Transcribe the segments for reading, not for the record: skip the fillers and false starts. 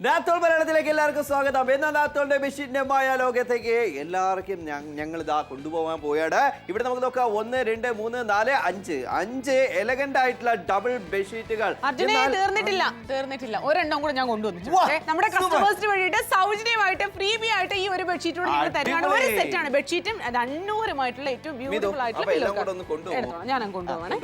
നാത്തോൾ മലയാളത്തിലേക്ക് എല്ലാവർക്കും സ്വാഗതം. എന്നാൽ നാത്തോളിന്റെ ബെഡ്ഷീറ്റിന്റെ ലോകത്തേക്ക് എല്ലാവർക്കും ഞങ്ങൾ ഇതാ കൊണ്ടുപോകാൻ പോയാണ്. ഇവിടെ നമുക്ക് നോക്കാം 1, 2, 3, 4, 5 എലഗന്റ് ആയിട്ടുള്ള ഡബിൾ ബെഡ്ഷീറ്റുകൾ. തീർന്നിട്ടില്ല ഒരെണ്ണം കൂടെ ഞാൻ കൊണ്ടുവന്നു. നമ്മുടെ കസ്റ്റമേഴ്സിന് വേണ്ടിയിട്ട് സൗജന്യമായിട്ട് ഫ്രീബി ആയിട്ട് ഈ ഒരു ബെഡ്ഷീറ്റ് കൂടെ ഞങ്ങൾ തരുകയാണ്. ഒരു സെറ്റാണ് ബെഡ്ഷീറ്റും അന്നൂരമായിട്ടുള്ള ഏറ്റവും ബ്യൂട്ടിഫുൾ ആയിട്ടുള്ള ഞാൻ കൊണ്ടുപോകണം.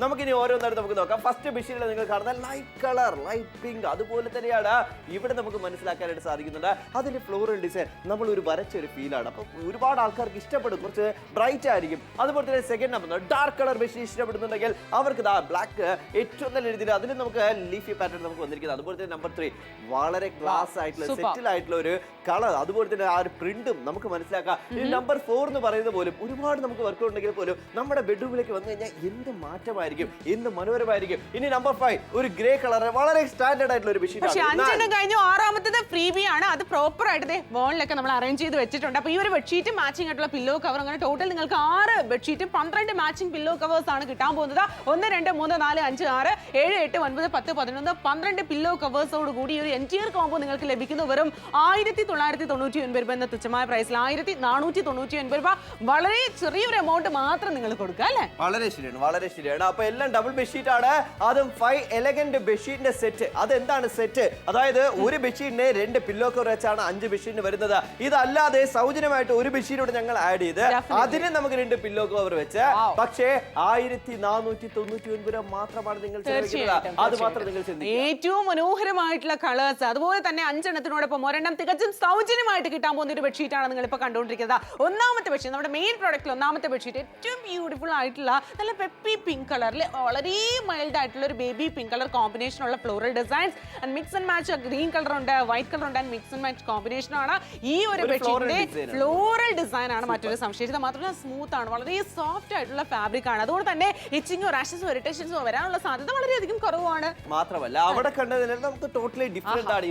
നമുക്കിനി ഓരോന്നായിട്ട് നമുക്ക് നോക്കാം. ഫസ്റ്റ് ബെഡ്ഷീറ്റിൽ നിങ്ങൾ കാണുന്ന ലൈറ്റ് കളർ, ലൈറ്റ് പിങ്ക്, അതുപോലെ തന്നെയാണ് ഇവിടെ നമുക്ക് മനസ്സിലാക്കാനായിട്ട് സാധിക്കുന്നുണ്ട്. അതിന്റെ ഫ്ലോറൽ ഡിസൈൻ നമ്മൾ ഒരു വരച്ചൊരു ഫീലാണ്. അപ്പൊ ഒരുപാട് ആൾക്കാർക്ക് ഇഷ്ടപ്പെടും, കുറച്ച് ബ്രൈറ്റ് ആയിരിക്കും. അതുപോലെ തന്നെ second number dark colour bedsheet ഇഷ്ടപ്പെടുന്നുണ്ടെങ്കിൽ അവർക്ക് ബ്ലാക്ക് ഏറ്റവും നല്ല രീതിയിൽ അതിൽ നമുക്ക് ലീഫി പാറ്റേൺ നമുക്ക് വന്നിരിക്കുന്നത്. അതുപോലെ തന്നെ നമ്പർ 3 വളരെ ക്ലാസ് ആയിട്ടുള്ള സെറ്റിൽ ആയിട്ടുള്ള ഒരു കളർ, അതുപോലെ തന്നെ ആ ഒരു പ്രിന്റും നമുക്ക് മനസ്സിലാക്കാം. ഇനി നമ്പർ 4 എന്ന് പറയുന്നത് പോലും ഒരുപാട് നമുക്ക് വർക്ക് ഉണ്ടെങ്കിൽ പോലും നമ്മുടെ ബെഡ്റൂമിലേക്ക് വന്നു കഴിഞ്ഞാൽ എന്ത് മാറ്റമായിരിക്കും, എന്ത് മനോഹരമായിരിക്കും. ഇനി നമ്പർ 5 ഒരു ഗ്രേ കളർ, വളരെ സ്റ്റാൻഡേർഡ് ആയിട്ടുള്ള ഒരു ബെഡ്ഷീറ്റ് കഴിഞ്ഞു. ആറാമത്തത് ഫ്രീബി ആണ്. അത് പ്രോപ്പർ ആയിട്ട് വോളിലൊക്കെ നമ്മൾ അറേഞ്ച് ചെയ്ത് വെച്ചിട്ടുണ്ട്. അപ്പൊ ഈ ഒരു ബെഡ്ഷീറ്റ് മാച്ചിങ് ആയിട്ടുള്ള പില്ലോ കവർ, അങ്ങനെ ടോട്ടൽ നിങ്ങൾക്ക് 6 ബെഡ്ഷീറ്റും 12 മാച്ചിങ് പില്ലോ കവേഴ്സ് ആണ് കിട്ടാൻ പോകുന്നത്. 1, 2, 3, 4, 5, 6, 7, 8, 9, 10, 11, 12 പില്ലോ കവേഴ്സോട് കൂടി ഒരു എൻറ്റിയർ കോംബോ നിങ്ങൾക്ക് ലഭിക്കുന്നു വെറും 1999 രൂപ എന്ന തുച്ഛമായ പ്രൈസിൽ. 1499 രൂപ, വളരെ ചെറിയൊരു എമൗണ്ട് മാത്രം നിങ്ങൾ കൊടുക്കുക അല്ലേ? വളരെ ശരിയാണ്, വളരെ ശരിയാണ്. അപ്പൊ എല്ലാം ഡബിൾ ബെഡ്ഷീറ്റ് ആണ്. അതും 5 എലഗന്റ് ബെഡ്ഷീറ്റിന്റെ സെറ്റ്. അതെന്താണ് സെറ്റ്? അതായത് ഒരു ബെഡ്ഷീറ്റിന് 2 പില്ലോ കവർ വെച്ചാണ് 5 ബെഡ്ഷീറ്റിന് വരുന്നത്. ഇതല്ലാതെ സൗജന്യമായിട്ട് ഒരു ബെഡ്ഷീറ്റോട് ഞങ്ങൾ ആഡ് ചെയ്ത് അതിന് നമുക്ക് 2 പില്ലോ കവർ വെച്ച് പക്ഷേ 1499 രൂപ മാത്രമാണ് നിങ്ങൾ ചെലവഴിക്കുന്നത്. അത് മാത്രം നിങ്ങൾ ചിന്തിക്കുക. ഏറ്റവും മനോഹരമായിട്ടുള്ള കളേഴ്സ്, അതുപോലെ തന്നെ 5 എണ്ണത്തിനോടൊപ്പം ഒരെണ്ണം തികച്ചും സൗജന്യമായിട്ട് കിട്ടാൻ പോകുന്ന ഒരു ബെഡ്ഷീറ്റ് ആണ് നിങ്ങൾ ഇപ്പൊ കണ്ടുകൊണ്ടിരിക്കുന്നത്. ഒന്നാമത്തെ ബെഡ്ഷീറ്റ്, നമ്മുടെ മെയിൻ പ്രോഡക്റ്റിൽ ഒന്നാമത്തെ ബെഡ്ഷീറ്റ് ഏറ്റവും ബ്യൂട്ടിഫുൾ ആയിട്ടുള്ള നല്ല പെപ്പി പിങ്ക് കളറിൽ വളരെ മൈൽഡ് ആയിട്ടുള്ള ഒരു ബേബി പിങ്ക് കളർ കോമ്പിനേഷൻ ഉള്ള floral designs and mix and match. Green colour ഉണ്ട്, വൈറ്റ് കളർ ഉണ്ട്, മിക്സ് ആൻഡ് മാച്ച് കോമ്പിനേഷൻ ആണ് ഈ ഒരു ബെഡ്ഷീറ്റിന്റെ ഫ്ലോറൽ ഡിസൈൻ ആണ്. മറ്റൊരു സംശയിച്ചത് മാത്രമല്ല സ്മൂത്ത് ആണ്, വളരെ സോഫ്റ്റ് ആയിട്ടുള്ള ഫാബ്രിക് ആണ്. അതുകൊണ്ട് തന്നെ ഇച്ചിങ്ങോ റാഷസോ ഇറിറ്റേഷൻസോ വരാനുള്ള സാധ്യത വളരെയധികം കുറവാണ്. മാത്രമല്ല അവിടെ കണ്ടതിൽ നമുക്ക് ടോട്ടലി ഡിഫറെന്റ് ആണ്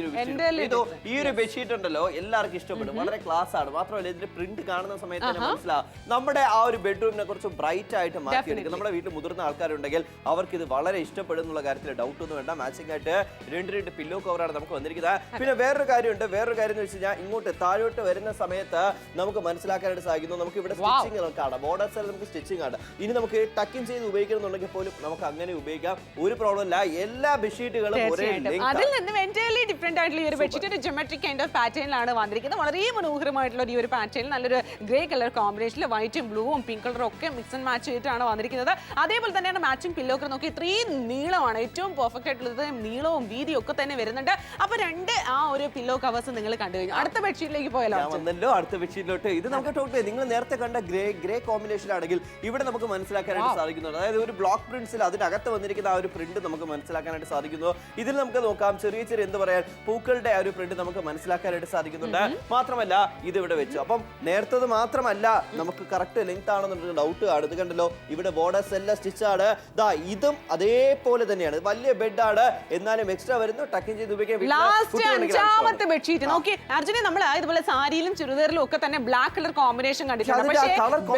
ഈ ഒരു ബെഡ്ഷീറ്റ് ഉണ്ടല്ലോ. എല്ലാവർക്കും ഇഷ്ടപ്പെടും, വളരെ ക്ലാസ് ആണ്. മാത്രമല്ല ഇതിന്റെ പ്രിന്റ് കാണുന്ന സമയത്ത് തന്നെ മനസ്സിലാവും നമ്മുടെ ആ ഒരു ബെഡ്റൂമിനെ കുറച്ച് ബ്രൈറ്റ് ആയിട്ട് മാറ്റിയെടുക്കും. നമ്മുടെ വീട്ടിൽ മുതിർന്ന ആൾക്കാരുണ്ടെങ്കിൽ അവർക്ക് ഇത് വളരെ ഇഷ്ടപ്പെടും എന്നുള്ള കാര്യത്തിൽ ഡൗട്ട് ഒന്നും വേണ്ട. മാച്ചിങ് ആയിട്ട് 2 പില്ലോ കവറാണ് നമുക്ക് വന്നിരിക്കുന്നത്. പിന്നെ വേറൊരു കാര്യമുണ്ട്. വേറൊരു കാര്യം എന്ന് വെച്ച് കഴിഞ്ഞാൽ ഇങ്ങോട്ട് താഴോട്ട് വരുന്ന സമയത്ത് നമുക്ക് മനസ്സിലാക്കാനായിട്ട് സാധിക്കുന്നു. നമുക്ക് ഇവിടെ സ്റ്റിച്ചിങ് കാണാം, ബോർഡേഴ്സിൽ നമുക്ക് സ്റ്റിച്ചിങ് ആണ്. ഇനി നമുക്ക് ടക്കിങ് ചെയ്ത് ഉപയോഗിക്കണമെന്നുണ്ടെങ്കിൽ പോലും നമുക്ക് അങ്ങനെ ഉപയോഗിക്കാം, ഒരു പ്രോബ്ലം ഇല്ല. എല്ലാ ബെഡ്ഷീറ്റുകളും ഒരേ അതിൽ നിന്നും എൻറ്റയർലി ഡിഫറെന്റ് ആയിട്ടുള്ള ഈ ഒരു ബെഡ്ഷീറ്റ് ഒരു ജോമെട്രിക് കൈൻഡ് ഓഫ് പാറ്റേണിലാണ് വന്നിരിക്കുന്നത്. വളരെ മനോഹരമായിട്ടുള്ള ഈ ഒരു പാറ്റേണിൽ നല്ലൊരു ഗ്രേ കളർ കോമ്പിനേഷനിൽ വൈറ്റും ബ്ലൂവും പിങ്ക് കളറും ഒക്കെ മിക്സ് ആൻഡ് മാച്ച് ചെയ്തിട്ടാണ് വന്നിരിക്കുന്നത്. അതേപോലെ തന്നെയാണ് മാച്ചിങ് പില്ലോ കവർ. നോക്കി ഇത്രയും നീളമാണ്, ഏറ്റവും പെർഫെക്റ്റ് ആയിട്ടുള്ളത് നീളവും വീതിയും ഒക്കെ തന്നെ വരുന്നുണ്ട്. അപ്പൊ 2 ആ ഒരു പില്ലോ കവേഴ്സ് നിങ്ങൾ കണ്ടു കഴിഞ്ഞു. അടുത്ത ബെഡ്ഷീറ്റിലേക്ക് പോയാലോ? അടുത്ത ബെഡ്ഷീറ്റിലോട്ട്. ഇത് നമുക്ക് ടോട്ടൽ നിങ്ങൾ നേരത്തെ കണ്ട ഗ്രേ കോമ്പിനേഷൻ ആണെങ്കിൽ ഇവിടെ നമുക്ക് മനസ്സിലാക്കാനായിട്ട് സാധിക്കുന്നുണ്ട്. അതായത് ഒരു ബ്ലോക്ക് പ്രിന്റ്സിൽ അതിനകത്ത് വന്നിരിക്കുന്ന ആ ഒരു പ്രിന്റ് നമുക്ക് മനസ്സിലാക്കാനായിട്ട് സാധിക്കുന്നു. ഇതിൽ നമുക്ക് നോക്കാം ചെറിയ ചെറിയ എന്താ പറയാ പൂക്കളുടെ ആ ഒരു പ്രിന്റ് നമുക്ക് മനസ്സിലാക്കാനായിട്ട് സാധിക്കുന്നുണ്ട്. മാത്രമല്ല ഇത് ഇവിടെ വെച്ചു. അപ്പം നേരത്തത് മാത്രമല്ല നമുക്ക് കറക്റ്റ് ലെങ്ത് ആണെന്നുള്ള ഡൗട്ട് ആണ്. ഇത് കണ്ടല്ലോ, ഇവിടെ ബോർഡേഴ്സ് എല്ലാം സ്റ്റിച്ച് ആണ്. ഇതും അതേപോലെ തന്നെയാണ്. വലിയ ബെഡാണ്, എന്നാലും എക്സ്ട്രാ വരുന്നു, ടക്കിങ് ചെയ്ത് ഉപയോഗിക്കാൻ. അഞ്ചാമത്തെ ബെഡ്ഷീറ്റ് നോക്കി അർജുനെ, നമ്മൾ ഇതുപോലെ സാരിയിലും ചുരിദാറിലും ഒക്കെ തന്നെ ബ്ലാക്ക് കളർ കോമ്പിനേഷൻ കണ്ടിട്ടുണ്ട്. പക്ഷേ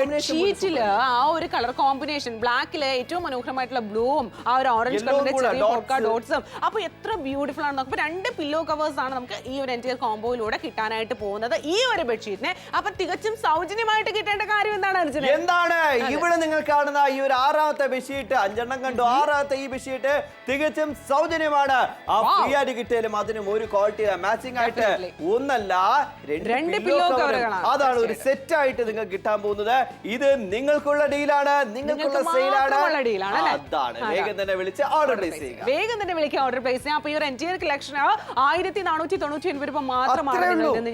ബെഡ്ഷീറ്റില് ആ ഒരു കളർ കോമ്പിനേഷൻ ബ്ലാക്കില് ഏറ്റവും മനോഹരമായിട്ടുള്ള ബ്ലൂവും ആ ഒരു ഓറഞ്ച് കളറിന്റെ ചെറിയ പോൾക്ക ഡോട്ട്സും. അപ്പൊ എത്ര ബ്യൂട്ടിഫുൾ ആണ്. അപ്പൊ 2 പില്ലോ കവേഴ്സ് ആണ് നമുക്ക് ഈ ഒരു എൻറ്റിയർ കോംബോയിലൂടെ കിട്ടാനായിട്ട് പോകുന്നത് ഈ ഒരു ബെഡ്ഷീറ്റിനെ. അപ്പൊ തികച്ചും സൗജന്യമായിട്ട് കിട്ടേണ്ട കാര്യം എന്താണ് അർജുന? എന്താണ് ഇവിടെ നിങ്ങൾ കാണുന്ന ഈ ഒരു 6ാമത്തെ ബെഡ്ഷീറ്റ്? 5 എണ്ണം കണ്ടു. 6ാമത്തെ ഈ ബെഡ്ഷീറ്റ് തികച്ചും സൗജന്യമാണ്. ആ ഫ്രീ ആയിട്ട് കിട്ടിയാലും അതിനും ഒരു ക്വാളിറ്റി മാച്ചിങ് ആയിട്ട് ഒന്നല്ല 2 പില്ലോ കവറുകളാണ്. അതാണ് ഒരു സെറ്റ് ആയിട്ട് നിങ്ങൾക്ക് കിട്ടാൻ പോകുന്നത്. ഇത് നിങ്ങൾക്കുള്ള ഡീലാണ്, നിങ്ങൾക്കുള്ള സെയിലാണ്. അതാണ് വേഗം തന്നെ വിളിച്ച് ഓർഡർ പ്ലേസ് ചെയ്യുക. വേഗം തന്നെ വിളിക്കുക, ഓർഡർ പ്ലേസ് ചെയ്യാം. അപ്പൊ ഈ ഒരു എൻറ്റിയർ കളക്ഷൻ 1499 രൂപ മാത്രമാണ്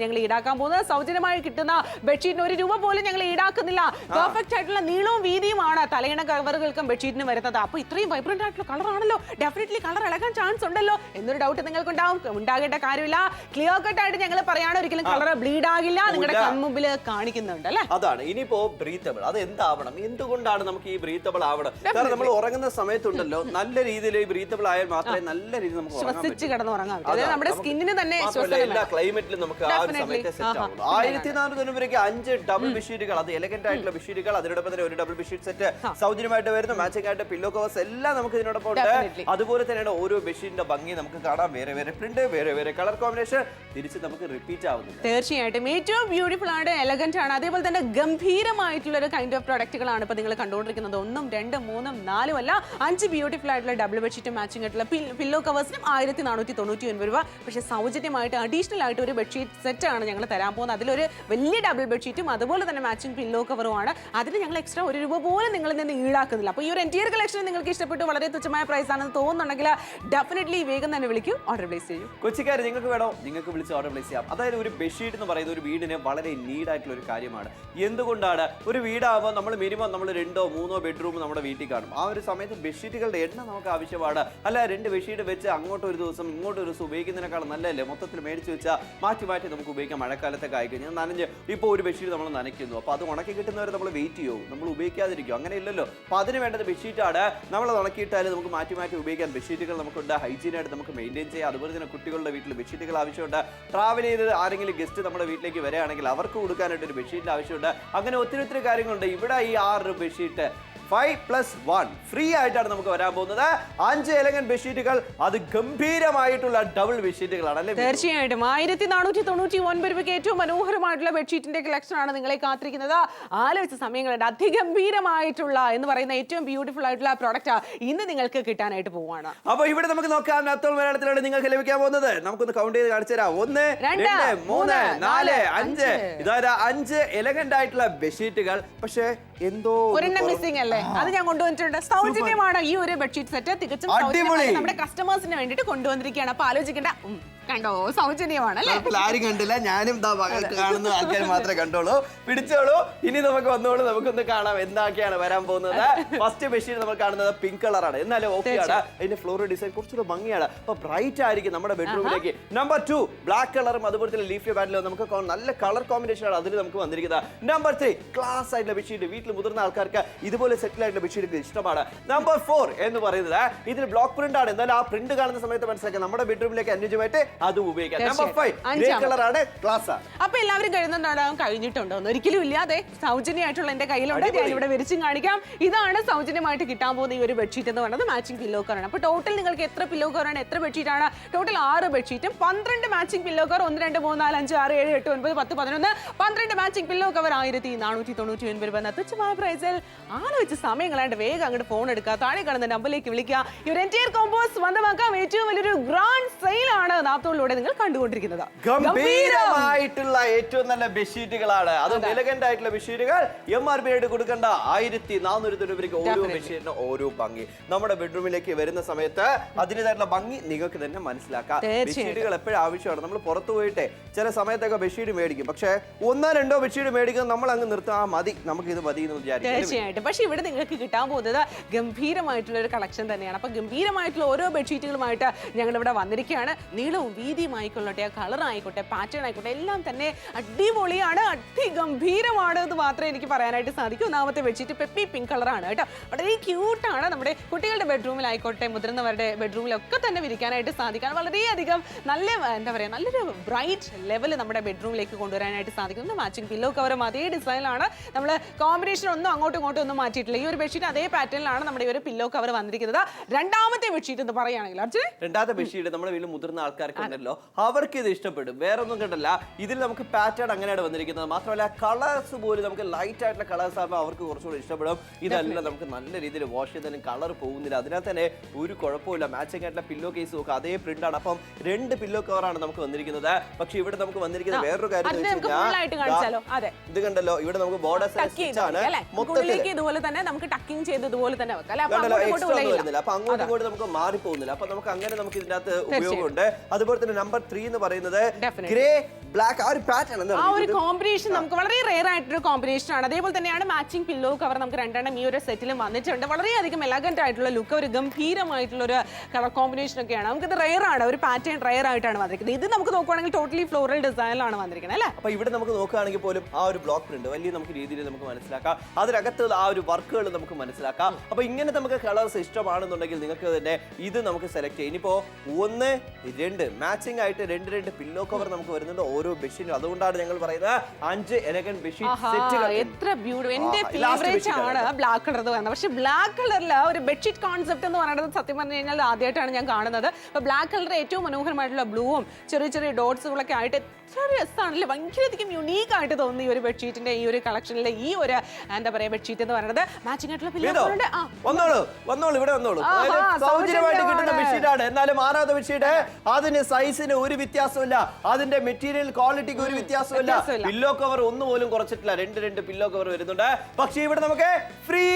ഞങ്ങൾ ഈടാക്കാൻ പോകുന്നത്. സൗജന്യമായി കിട്ടുന്ന ബെഡ്ഷീറ്റിന് 1 രൂപ പോലും ഞങ്ങൾ ഈടാക്കുന്നില്ല. പെർഫെക്റ്റ് ആയിട്ടുള്ള നീളവും വീതിയുമാണ് തലയിണ കവറുകൾക്കും ബെഡ്ഷീറ്റിന് വരുന്നത്. അപ്പൊ ഇത്രയും വൈബ്രന്റ് ആയിട്ടുള്ള കളർ ആണല്ലോ, ഡെഫിനറ്റ്ലി കളർ ഇളകാൻ ചാൻസ് ഉണ്ടല്ലോ എന്നൊരു ഡൗട്ട് നിങ്ങൾക്ക് ഉണ്ടാകേണ്ട കാര്യമില്ല. ക്ലിയർ കട്ട് ആയിട്ട് ഞങ്ങൾ പറയാണ്, ഒരിക്കലും കളർ ബ്ലീഡ് ആകില്ല, നിങ്ങളുടെ കൺമുമ്പിൽ കാണിക്കുന്നുണ്ട് അല്ലേ? അതാണ്. ഇനിയിപ്പോ ബ്രീത്തബിൾ, അത് എന്താവണം, എന്തുകൊണ്ടാണ് നമുക്ക് ഈ ബ്രീത്തബിൾ ആവണം? കാരണം നമ്മൾ ഉറങ്ങുന്ന സമയത്തുണ്ടല്ലോ നല്ല രീതിയിൽ ബ്രീത്തബിൾ ആയാൽ മാത്രമേ നല്ല രീതിയിൽ നമുക്ക് ശ്വസിച്ച് കിടന്നുറങ്ങാൻ പറ്റും. നമ്മുടെ സ്കിന്നിന് തന്നെ എല്ലാ ക്ലൈമറ്റിലും നമുക്ക് ആ ഒരു സമയത്ത് സെറ്റ് ആവുള്ളൂ. 1490 5 ഡബിൾ ബെഡ്ഷീറ്റുകൾ, അത് എലഗന്റ് ആയിട്ടുള്ള ബെഡ്ഷീറ്റുകൾ, അതിനോടൊപ്പം തന്നെ ഒരു ഡബിൾ ബെഡ്ഷീറ്റ് സെറ്റ് സൗജന്യമായിട്ട് വരുന്നു. മാച്ചിങ് ആയിട്ട് പില്ലോ കവേഴ്സ് എല്ലാം നമുക്ക് ഇതിനോടൊപ്പം ഉണ്ട്. അതുപോലെ തന്നെയാണ് ഓരോ ബെഡ്ഷീറ്റിന്റെ ഭംഗി നമുക്ക് കാണാം. വേറെ വേറെ പ്രിന്റ്, വേറെ വേറെ കളർ കോമ്പിനേഷൻ, തിരിച്ച് നമുക്ക് റിപ്പീറ്റ് ആവുന്നു. തീർച്ചയായിട്ടും ഏറ്റവും ബ്യൂട്ടിഫുൾ ആണ്, എലഗന്റ് ആണ്, അതേപോലെ തന്നെ ഗംഭീരമായിട്ടുള്ള ഒരു കൈൻഡ് ഓഫ് പ്രൊഡക്റ്റുകളാണ് ഇപ്പൊ നിങ്ങൾ കണ്ടുകൊണ്ടിരിക്കുന്നത്. 1 2 3 4 അല്ല 5 ബ്യൂട്ടിഫുൾ ആയിട്ടുള്ള ഡബിൾ ബെഡ്ഷീറ്റ് മാച്ചിങ് ആയിട്ടുള്ള പില്ലോ കവേഴ്സിനും 1499 രൂപ. പക്ഷേ സൗജന്യമായിട്ട് അഡീഷണൽ ആയിട്ട് ഒരു ബെഡ്ഷീറ്റ് സെറ്റ് ആണ് ഞങ്ങൾ തരാൻ പോകുന്നത്. അതിലൊരു വലിയ ഡബിൾ ബെഡ്ഷീറ്റും അതുപോലെ തന്നെ മാച്ചിങ് പില്ലോ കവറുമാണ്. അതിന് ഞങ്ങൾ എക്സ്ട്രാ 1 രൂപ പോലും നിങ്ങളിൽ നിന്ന് ഈടാക്കുന്നില്ല. അപ്പോൾ ഈ ഒരു എൻറ്റിയർ കളക്ഷൻ നിങ്ങൾക്ക് ഇഷ്ടപ്പെട്ടു, വളരെ തുച്ഛമായ പ്രൈസ് ആണെന്ന് തോന്നുന്നുണ്ടെങ്കിൽ ഡെഫിനറ്റ്ലി വേഗം തന്നെ വിളിക്കും, ഓർഡർ പ്ലേസ് ചെയ്യും. കൊച്ചിക്കാർ നിങ്ങൾക്ക് വേണോ, നിങ്ങൾക്ക് വിളിച്ച് ഓർഡർ പ്ലേസ് ചെയ്യാം. അതായത് ഒരു ബെഡ്ഷീറ്റ് എന്ന് പറയുന്നത് ഒരു വീടിന് വളരെ നീഡായിട്ടുള്ള ഒരു കാര്യമാണ്. എന്തുകൊണ്ടാണ്? ഒരു വീടാകുമ്പോൾ നമ്മൾ മിനിമം 2 3 ബെഡ്റൂം നമ്മുടെ വീട്ടിൽ കാണും. ആ ഒരു സമയത്ത് ബെഡ്ഷീറ്റുകളുടെ എണ്ണം നമുക്ക് ആവശ്യമാണ്. അല്ല 2 ബെഡ്ഷീറ്റ് വെച്ച് അങ്ങോട്ട് ഒരു ദിവസം ഇങ്ങോട്ട് ഒരു ദിവസം ഉപയോഗിക്കുന്നതിനേക്കാൾ നല്ലതല്ലേ മൊത്തത്തിൽ മേടിച്ച് വെച്ചാൽ മാറ്റി മാറ്റി നമുക്ക് ഉപയോഗിക്കാം. മഴക്കാലത്തൊക്കെ ആയിക്കഴിഞ്ഞാൽ നനഞ്ഞ് ഇപ്പോൾ ഒരു ബെഡ്ഷീറ്റ് നമ്മൾ നനയ്ക്കുന്നു, അപ്പോൾ അത് ഉണക്കി കിട്ടുന്നവരെ നമ്മൾ വെയിറ്റ് ചെയ്യുമോ, നമ്മൾ ഉപയോഗിക്കാതിരിക്കും? അങ്ങനെ ഇല്ലല്ലോ. അപ്പോൾ അതിന് വേണ്ടത് ബെഡ്ഷീറ്റാണ്. നമ്മൾ ഉണക്കിയിട്ടാൽ നമുക്ക് മാറ്റി മാറ്റി ഉപയോഗിക്കാൻ ബെഡ്ഷീറ്റുകൾ നമുക്കുണ്ട്. ഹൈജീനായിട്ട് നമുക്ക് മെയിൻറ്റെയിൻ ചെയ്യാം. അതുപോലെ തന്നെ കുട്ടികളുടെ വീട്ടിൽ ബെഡ്ഷീറ്റുകൾ ആവശ്യമുണ്ട്. ട്രാവൽ ചെയ്ത് ആരെങ്കിലും ഗസ്റ്റ് നമ്മുടെ വീട്ടിലേക്ക് വരികയാണെങ്കിൽ അവർക്ക് കൊടുക്കാനായിട്ട് ഒരു ബെഡ്ഷീറ്റിൻ്റെ ആവശ്യമുണ്ട്. അങ്ങനെ ഒത്തിരി ഒത്തിരി കാര്യങ്ങളുണ്ട്. ഇവിടെ ഈ 6 ബെഡ്ഷീറ്റ് 5+1 ഫ്രീ ആയിട്ടാണ് നമുക്ക് വരാൻ പോകുന്നത്. 5 എലഗന്റ് ബെഡ്ഷീറ്റുകൾ, അത് ഗംഭീരമായിട്ടുള്ള ഡബിൾ ബെഡ്ഷീറ്റുകളാണ് അല്ലേ? തീർച്ചയായിട്ടും 1499 രൂപയ്ക്ക് ഏറ്റവും മനോഹരമായിട്ടുള്ള ബെഡ്ഷീറ്റിന്റെ കളക്ഷൻ ആണ് നിങ്ങളെ കാത്തിരിക്കുന്നത്. ആലോചിച്ച സമയങ്ങളുണ്ട്. അതിഗംഭീരമായിട്ടുള്ള എന്ന് പറയുന്ന ഏറ്റവും ബ്യൂട്ടിഫുൾ ആയിട്ടുള്ള പ്രോഡക്റ്റ് ഇന്ന് നിങ്ങൾക്ക് കിട്ടാനായിട്ട് പോവാണ്. അപ്പൊ ഇവിടെ നമുക്ക് നോക്കാം നാത്തോൾ മലയാളത്തിലാണ് നിങ്ങൾക്ക് ലഭിക്കാൻ പോകുന്നത്. നമുക്കൊന്ന് കൗണ്ട് ചെയ്ത് കാണിച്ചു തരാം. 1 2 3 4 5. ഇതായത് 5 എലഗന്റ് ആയിട്ടുള്ള ബെഡ്ഷീറ്റുകൾ. പക്ഷേ എന്തോ ഒരെണ്ണം മിസ്സിംഗ് അല്ലേ? അത് ഞാൻ കൊണ്ടുവന്നിട്ടുണ്ട്. സൗജന്യമാണ് ഈ ഒരു ബെഡ്ഷീറ്റ് സെറ്റ്. തികച്ചും സൗജന്യമായി നമ്മുടെ കസ്റ്റമേഴ്സിന് വേണ്ടിയിട്ട് കൊണ്ടുവന്നിരിക്കുകയാണ്. അപ്പൊ ആലോചിക്കേണ്ട, കണ്ടോ, സൗജന്യമാണ് അല്ലേ? ആരും കണ്ടില്ല, ഞാനും കാണുന്ന ആൾക്കാർ മാത്രമേ കണ്ടോളൂ. പിടിച്ചോളൂ, ഇനി നമുക്ക് വന്നോളൂ, നമുക്കൊന്ന് കാണാം എന്തൊക്കെയാണ് വരാൻ പോകുന്നത്. ഫസ്റ്റ് ബെഡ്ഷീറ്റ് നമ്മൾ കാണുന്നത് പിങ്ക് കളറാണ്. എന്നാലും ഓക്കെയാണ്. അതിന്റെ ഫ്ലോറൽ ഡിസൈൻ കുറച്ചുകൂടെ ഭംഗിയാണ്. അപ്പൊ ബ്രൈറ്റ് ആയിരിക്കും നമ്മുടെ ബെഡ്റൂമിലേക്ക്. നമ്പർ 2 ബ്ലാക്ക് കളറും അതുപോലെ തന്നെ ലീഫി പാറ്റേണിലും നമുക്ക് നല്ല കളർ കോമ്പിനേഷൻ ആണ് അതിൽ നമുക്ക് വന്നിരിക്കുന്നത്. നമ്പർ 3 ക്ലാസ് ആയിട്ടുള്ള ബെഡ്ഷീറ്റ്. വീട്ടിൽ മുതിർന്ന ആൾക്കാർക്ക് ഇതുപോലെ സെറ്റിൽ ആയിട്ടുള്ള ബെഡ്ഷീറ്റ് ഇഷ്ടമാണ്. നമ്പർ 4 എന്ന് പറയുന്നത് ഇതിൽ ബ്ലോക്ക് പ്രിന്റ് ആണ്. എന്നാലും ആ പ്രിന്റ് കാണുന്ന സമയത്ത് മനസ്സിലാക്കാം നമ്മുടെ ബെഡ്റൂമിലേക്ക് അനുയോജ്യമായിട്ട് അത് ഉപയോഗിക്കാം. നമ്പർ 5 ഗ്രേ കളറാണ്, ക്ലാസ് ആണ്. അപ്പൊ എല്ലാവരും കഴിഞ്ഞിട്ടുണ്ടോ? ഒരിക്കലും ഇല്ലാതെ സൗജന്യമായിട്ടുള്ള എന്റെ കയ്യിലുണ്ട്. ഞാൻ ഇവിടെ വിരിച്ചും കാണിക്കാം. ഇതാണ് സൗജന്യമായിട്ട് കിട്ടാൻ പോകുന്ന ഈ ഒരു ബെഡ്ഷീറ്റ് എന്ന് പറയുന്നത് മാച്ചിങ് പില്ലോ കവറാണ്. അപ്പൊ ടോട്ടൽ നിങ്ങൾക്ക് എത്ര പില്ലോ കവറാണ്, എത്ര ബെഡ്ഷീറ്റ് ആണ്? Total 6 ബെഡ്ഷീറ്റും 12 matching pillow cover. 1 2 3 4 5 6 7 8 9 10 11 12 matching pillow cover 1499 രൂപ. തുച്ഛമായ പ്രൈസിൽ. ആലോചിച്ച് സമയങ്ങളായിട്ട് വേഗം അങ്ങോട്ട് ഫോൺ എടുക്കുക, താഴെ കാണുന്ന നമ്പറിലേക്ക് വിളിക്കുക. ഈ ഒരു എൻറ്റയർ കോമ്പോസ് സ്വന്തമാക്കാം. ഏറ്റവും വലിയൊരു ഗ്രാൻഡ് സെയിൽ ആണ് നാത്തോളിലൂടെ നിങ്ങൾ കണ്ടുകൊണ്ടിരിക്കുന്നത്. ഗംഭീരമായിട്ടുള്ള ഏറ്റവും നല്ല ബെഡ്ഷീറ്റുകളാണ്. അത് എലഗന്റ് ആയിട്ടുള്ള ബെഡ്ഷീറ്റുകൾ. MRP ആയിട്ട് കൊടുക്കേണ്ട 1400 രൂപയ്ക്ക് ഓരോ ബെഡ്ഷീറ്റിന് ഓരോ ഭംഗി. നമ്മുടെ ബെഡ്റൂമിലേക്ക് വരുന്ന സമയത്ത് അതിൻ്റെതായിട്ടുള്ള ഭംഗി നിങ്ങൾക്ക് തന്നെ മനസ്സിലാക്കാം. ബെഡ്ഷീറ്റുകൾ എപ്പോഴും ആവശ്യമാണ്. നമ്മൾ പുറത്തു പോയിട്ട് ചില സമയത്തൊക്കെ ബെഡ്ഷീറ്റ് മേടിക്കും. പക്ഷേ 1 2 ബെഡ്ഷീറ്റ് മേടിക്കുന്നത് നമ്മൾ അങ്ങ് നിർത്താൻ മതി, നമുക്ക് ഇത് മതി എന്ന് വിചാരിക്കും. തീർച്ചയായിട്ടും. പക്ഷെ ഇവിടെ നിങ്ങൾക്ക് കിട്ടാൻ പോകുന്നത് ഗംഭീരമായിട്ടുള്ള ഒരു കളക്ഷൻ തന്നെയാണ്. അപ്പൊ ഗംഭീരമായിട്ടുള്ള ഓരോ ബെഡ്ഷീറ്റുകളുമായിട്ട് ഞങ്ങൾ ഇവിടെ വന്നിരിക്കുകയാണ്. നീളവും വീതിയും ആയിക്കൊള്ളട്ടെ, കളർ ആയിക്കോട്ടെ, പാറ്റേൺ ആയിക്കോട്ടെ, എല്ലാം തന്നെ അടിപൊളിയാണ്, അതിഗംഭീരമാണ് എന്ന് മാത്രമേ എനിക്ക് പറയാനായിട്ട് സാധിക്കൂ. ഒന്നാമത്തെ ബെഡ്ഷീറ്റ് പെപ്പി പിങ്ക് കളറാണ് കേട്ടോ. വളരെ ക്യൂട്ടാണ്. നമ്മുടെ കുട്ടികളുടെ ബെഡ്റൂമിലായിക്കോട്ടെ, മുതിർന്നവരുടെ ബെഡ്റൂമിലൊക്കെ തന്നെ വിരിക്കാനായിട്ട് സാധിക്കാൻ വളരെയധികം നല്ല നല്ലൊരു ബ്രൈറ്റ് ലെവൽ നമ്മുടെ ബെഡ്റൂമിലേക്ക് കൊണ്ടുവരാനായിട്ട് സാധിക്കുന്നു. മാച്ചിങ് പില്ലോ കവറും അതേ ഡിസൈനിലാണ്. നമ്മൾ കോമ്പിനേഷൻ ഒന്നും അങ്ങോട്ടും ഇങ്ങോട്ടും ഒന്നും മാറ്റിയിട്ടില്ല. ഈ ഒരു ബെഡ്ഷീറ്റ് അതേ പാറ്റേണിലാണ് നമ്മുടെ ഈ ഒരു പില്ലോ കവർ വന്നിരിക്കുന്നത്. രണ്ടാമത്തെ ബെഡ്ഷീറ്റ് എന്ന് പറയുകയാണെങ്കിൽ രണ്ടാമത്തെ ബെഡ്ഷീറ്റ് നമ്മുടെ വീട്ടിൽ മുതിർന്ന ആൾക്കാർക്ക് ഉണ്ടല്ലോ, അവർക്ക് ഇത് ഇഷ്ടപ്പെടും. വേറെ ഒന്നും കണ്ടല്ല, ഇതിൽ നമുക്ക് പാറ്റേൺ അങ്ങനെയാണ് വന്നിരിക്കുന്നത്. മാത്രമല്ല കളേഴ്സ് പോലും നമുക്ക് ലൈറ്റ് ആയിട്ടുള്ള കളേഴ്സ് ആകുമ്പോൾ അവർക്ക് കുറച്ചുകൂടി ഇഷ്ടപ്പെടും. ഇതെല്ലാം നമുക്ക് നല്ല രീതിയിൽ വാഷ് ചെയ്താലും കളർ പോകുന്നില്ല. അതിനകത്ത് തന്നെ ഒരു കുഴപ്പമില്ല. മാച്ചിങ് ആയിട്ടുള്ള പില്ലോ കേസ് നോക്കുക, അതേ പ്രിന്റ് ആണ്. അപ്പം 2 പില്ലോ കവറാണ് നമുക്ക് വന്നിരിക്കുന്നത്. പക്ഷെ ഇവിടെ നമുക്ക് വന്നിരിക്കുന്നത് വേറൊരു കാര്യം, ഇത് കണ്ടല്ലോ, ഇവിടെ നമുക്ക് ബോർഡേഴ്സ് ഇതുപോലെ തന്നെ നമുക്ക് ടക്കിങ് ചെയ്ത് ഇതുപോലെ തന്നെ വെക്കാം. അപ്പൊ അങ്ങോട്ടും ഇങ്ങോട്ട് നമുക്ക് മാറിപ്പോകുന്നില്ല. അപ്പൊ നമുക്ക് അങ്ങനെ നമുക്ക് ഇതിനകത്ത് ഉപയോഗമുണ്ട്. അതുപോലെ തന്നെ നമ്പർ 3 എന്ന് പറയുന്നത് ഗ്രേ ബ്ലാക്ക്, ആ ഒരു പാറ്റേൺ, ആ ഒരു കോമ്പിനേഷൻ നമുക്ക് വളരെ റെയർ ആയിട്ടൊരു കോമ്പിനേഷൻ ആണ്. അതേപോലെ തന്നെയാണ് മാച്ചിങ് പില്ലോ കവർ നമുക്ക് 2 ഈ ഒരു സെറ്റിലും വന്നിട്ടുണ്ട്. വളരെയധികം എലഗന്റ് ആയിട്ടുള്ള ലുക്ക്, ഒരു ഗംഭീരമായിട്ടുള്ള ഒരു കളർ കോമ്പിനേഷൻ ഒക്കെയാണ്. നമുക്കിത് റെയർ ആണ്, ഒരു പാറ്റേൺ റെയർ ആയിട്ടാണ് വന്നിരിക്കുന്നത്. ഇത് നമുക്ക് നോക്കുവാണെങ്കിൽ ടോട്ടലി ഫ്ലോറൽ ഡിസൈനിലാണ് വന്നിരിക്കുന്നത് അല്ലേ? അപ്പൊ ഇവിടെ നമുക്ക് നോക്കുകയാണെങ്കിൽ പോലും ആ ഒരു ബ്ലോക്ക് പ്രിന്റ് വലിയ നമുക്ക് രീതിയിൽ നമുക്ക് മനസ്സിലാക്കാം. അതിനകത്ത് ആ ഒരു വർക്കുകൾ നമുക്ക് മനസ്സിലാക്കാം. അപ്പൊ ഇങ്ങനത്തെ നമുക്ക് കളേഴ്സ് ഇഷ്ടമാണെന്നുണ്ടെങ്കിൽ നിങ്ങൾക്ക് തന്നെ ഇത് നമുക്ക് സെലക്ട് ചെയ്യാം. ഇനിയിപ്പോ 1 2 മാച്ചിങ് ആയിട്ട് രണ്ട് പില്ലോ കവർ നമുക്ക് വരുന്നുണ്ട് ഓരോ ബെഡ്ഷീറ്റും. അതുകൊണ്ടാണ് ഞങ്ങൾ പറയുന്നത് 5 എലഗന്റ് ബെഡ്ഷീറ്റ് സെറ്റുകൾ. എത്ര ബ്യൂട്ടിഫുൾ. എന്റെ ഫേവറേറ്റ് ആണ് ബ്ലാക്ക് കളർ വരുന്നത്. പക്ഷെ ബ്ലാക്ക് കളറിൽ ഒരു ബെഡ്ഷീറ്റ് കോൺസെപ്റ്റ് എന്ന് പറയുന്നത് സത്യം പറഞ്ഞു കഴിഞ്ഞാൽ ആദ്യമായിട്ടാണ് ഞാൻ കാണുന്നത്. അപ്പൊ ബ്ലാക്ക് കളർ ഏറ്റവും മനോഹരമായിട്ടുള്ള ബ്ലൂവും ചെറിയ ചെറിയ ഡോട്ട്സുകളൊക്കെ ആയിട്ട് എത്ര രസമാണല്ലേ, ഭയങ്കരധികം യുണീക്ക് ആയിട്ട് തോന്നുന്നു ഈ ഒരു ബെഡ്ഷീറ്റിന്റെ ഈ ഒരു കളക്ഷനിലെ ഈ ഒരു എന്താ പറയാ ബെഡ്ഷീറ്റ് എന്ന് പറയുന്നത്. മാച്ചിങ് ആയിട്ടുള്ള പില്ലോകളുണ്ട്. വന്നോളൂ ഇവിടെ വന്നോളൂ. സൗജന്യമായിട്ട് കിട്ടുന്ന ബെഡ്ഷീറ്റ് ആണ്. എന്നാലും മാറാത്ത ബെഡ്ഷീറ്റ്, അതിന് സൈസിന് ഒരു വ്യത്യാസമില്ല, അതിന്റെ മെറ്റീരിയൽ ക്വാളിറ്റിക്ക് ഒരു വ്യത്യാസമില്ല. പില്ലോ കവർ ഒന്നുപോലും കുറച്ചിട്ടില്ല. രണ്ട് പില്ലോ കവർ വരുന്നുണ്ട്. പക്ഷേ ഇവിടെ നമുക്ക് ഫ്രീ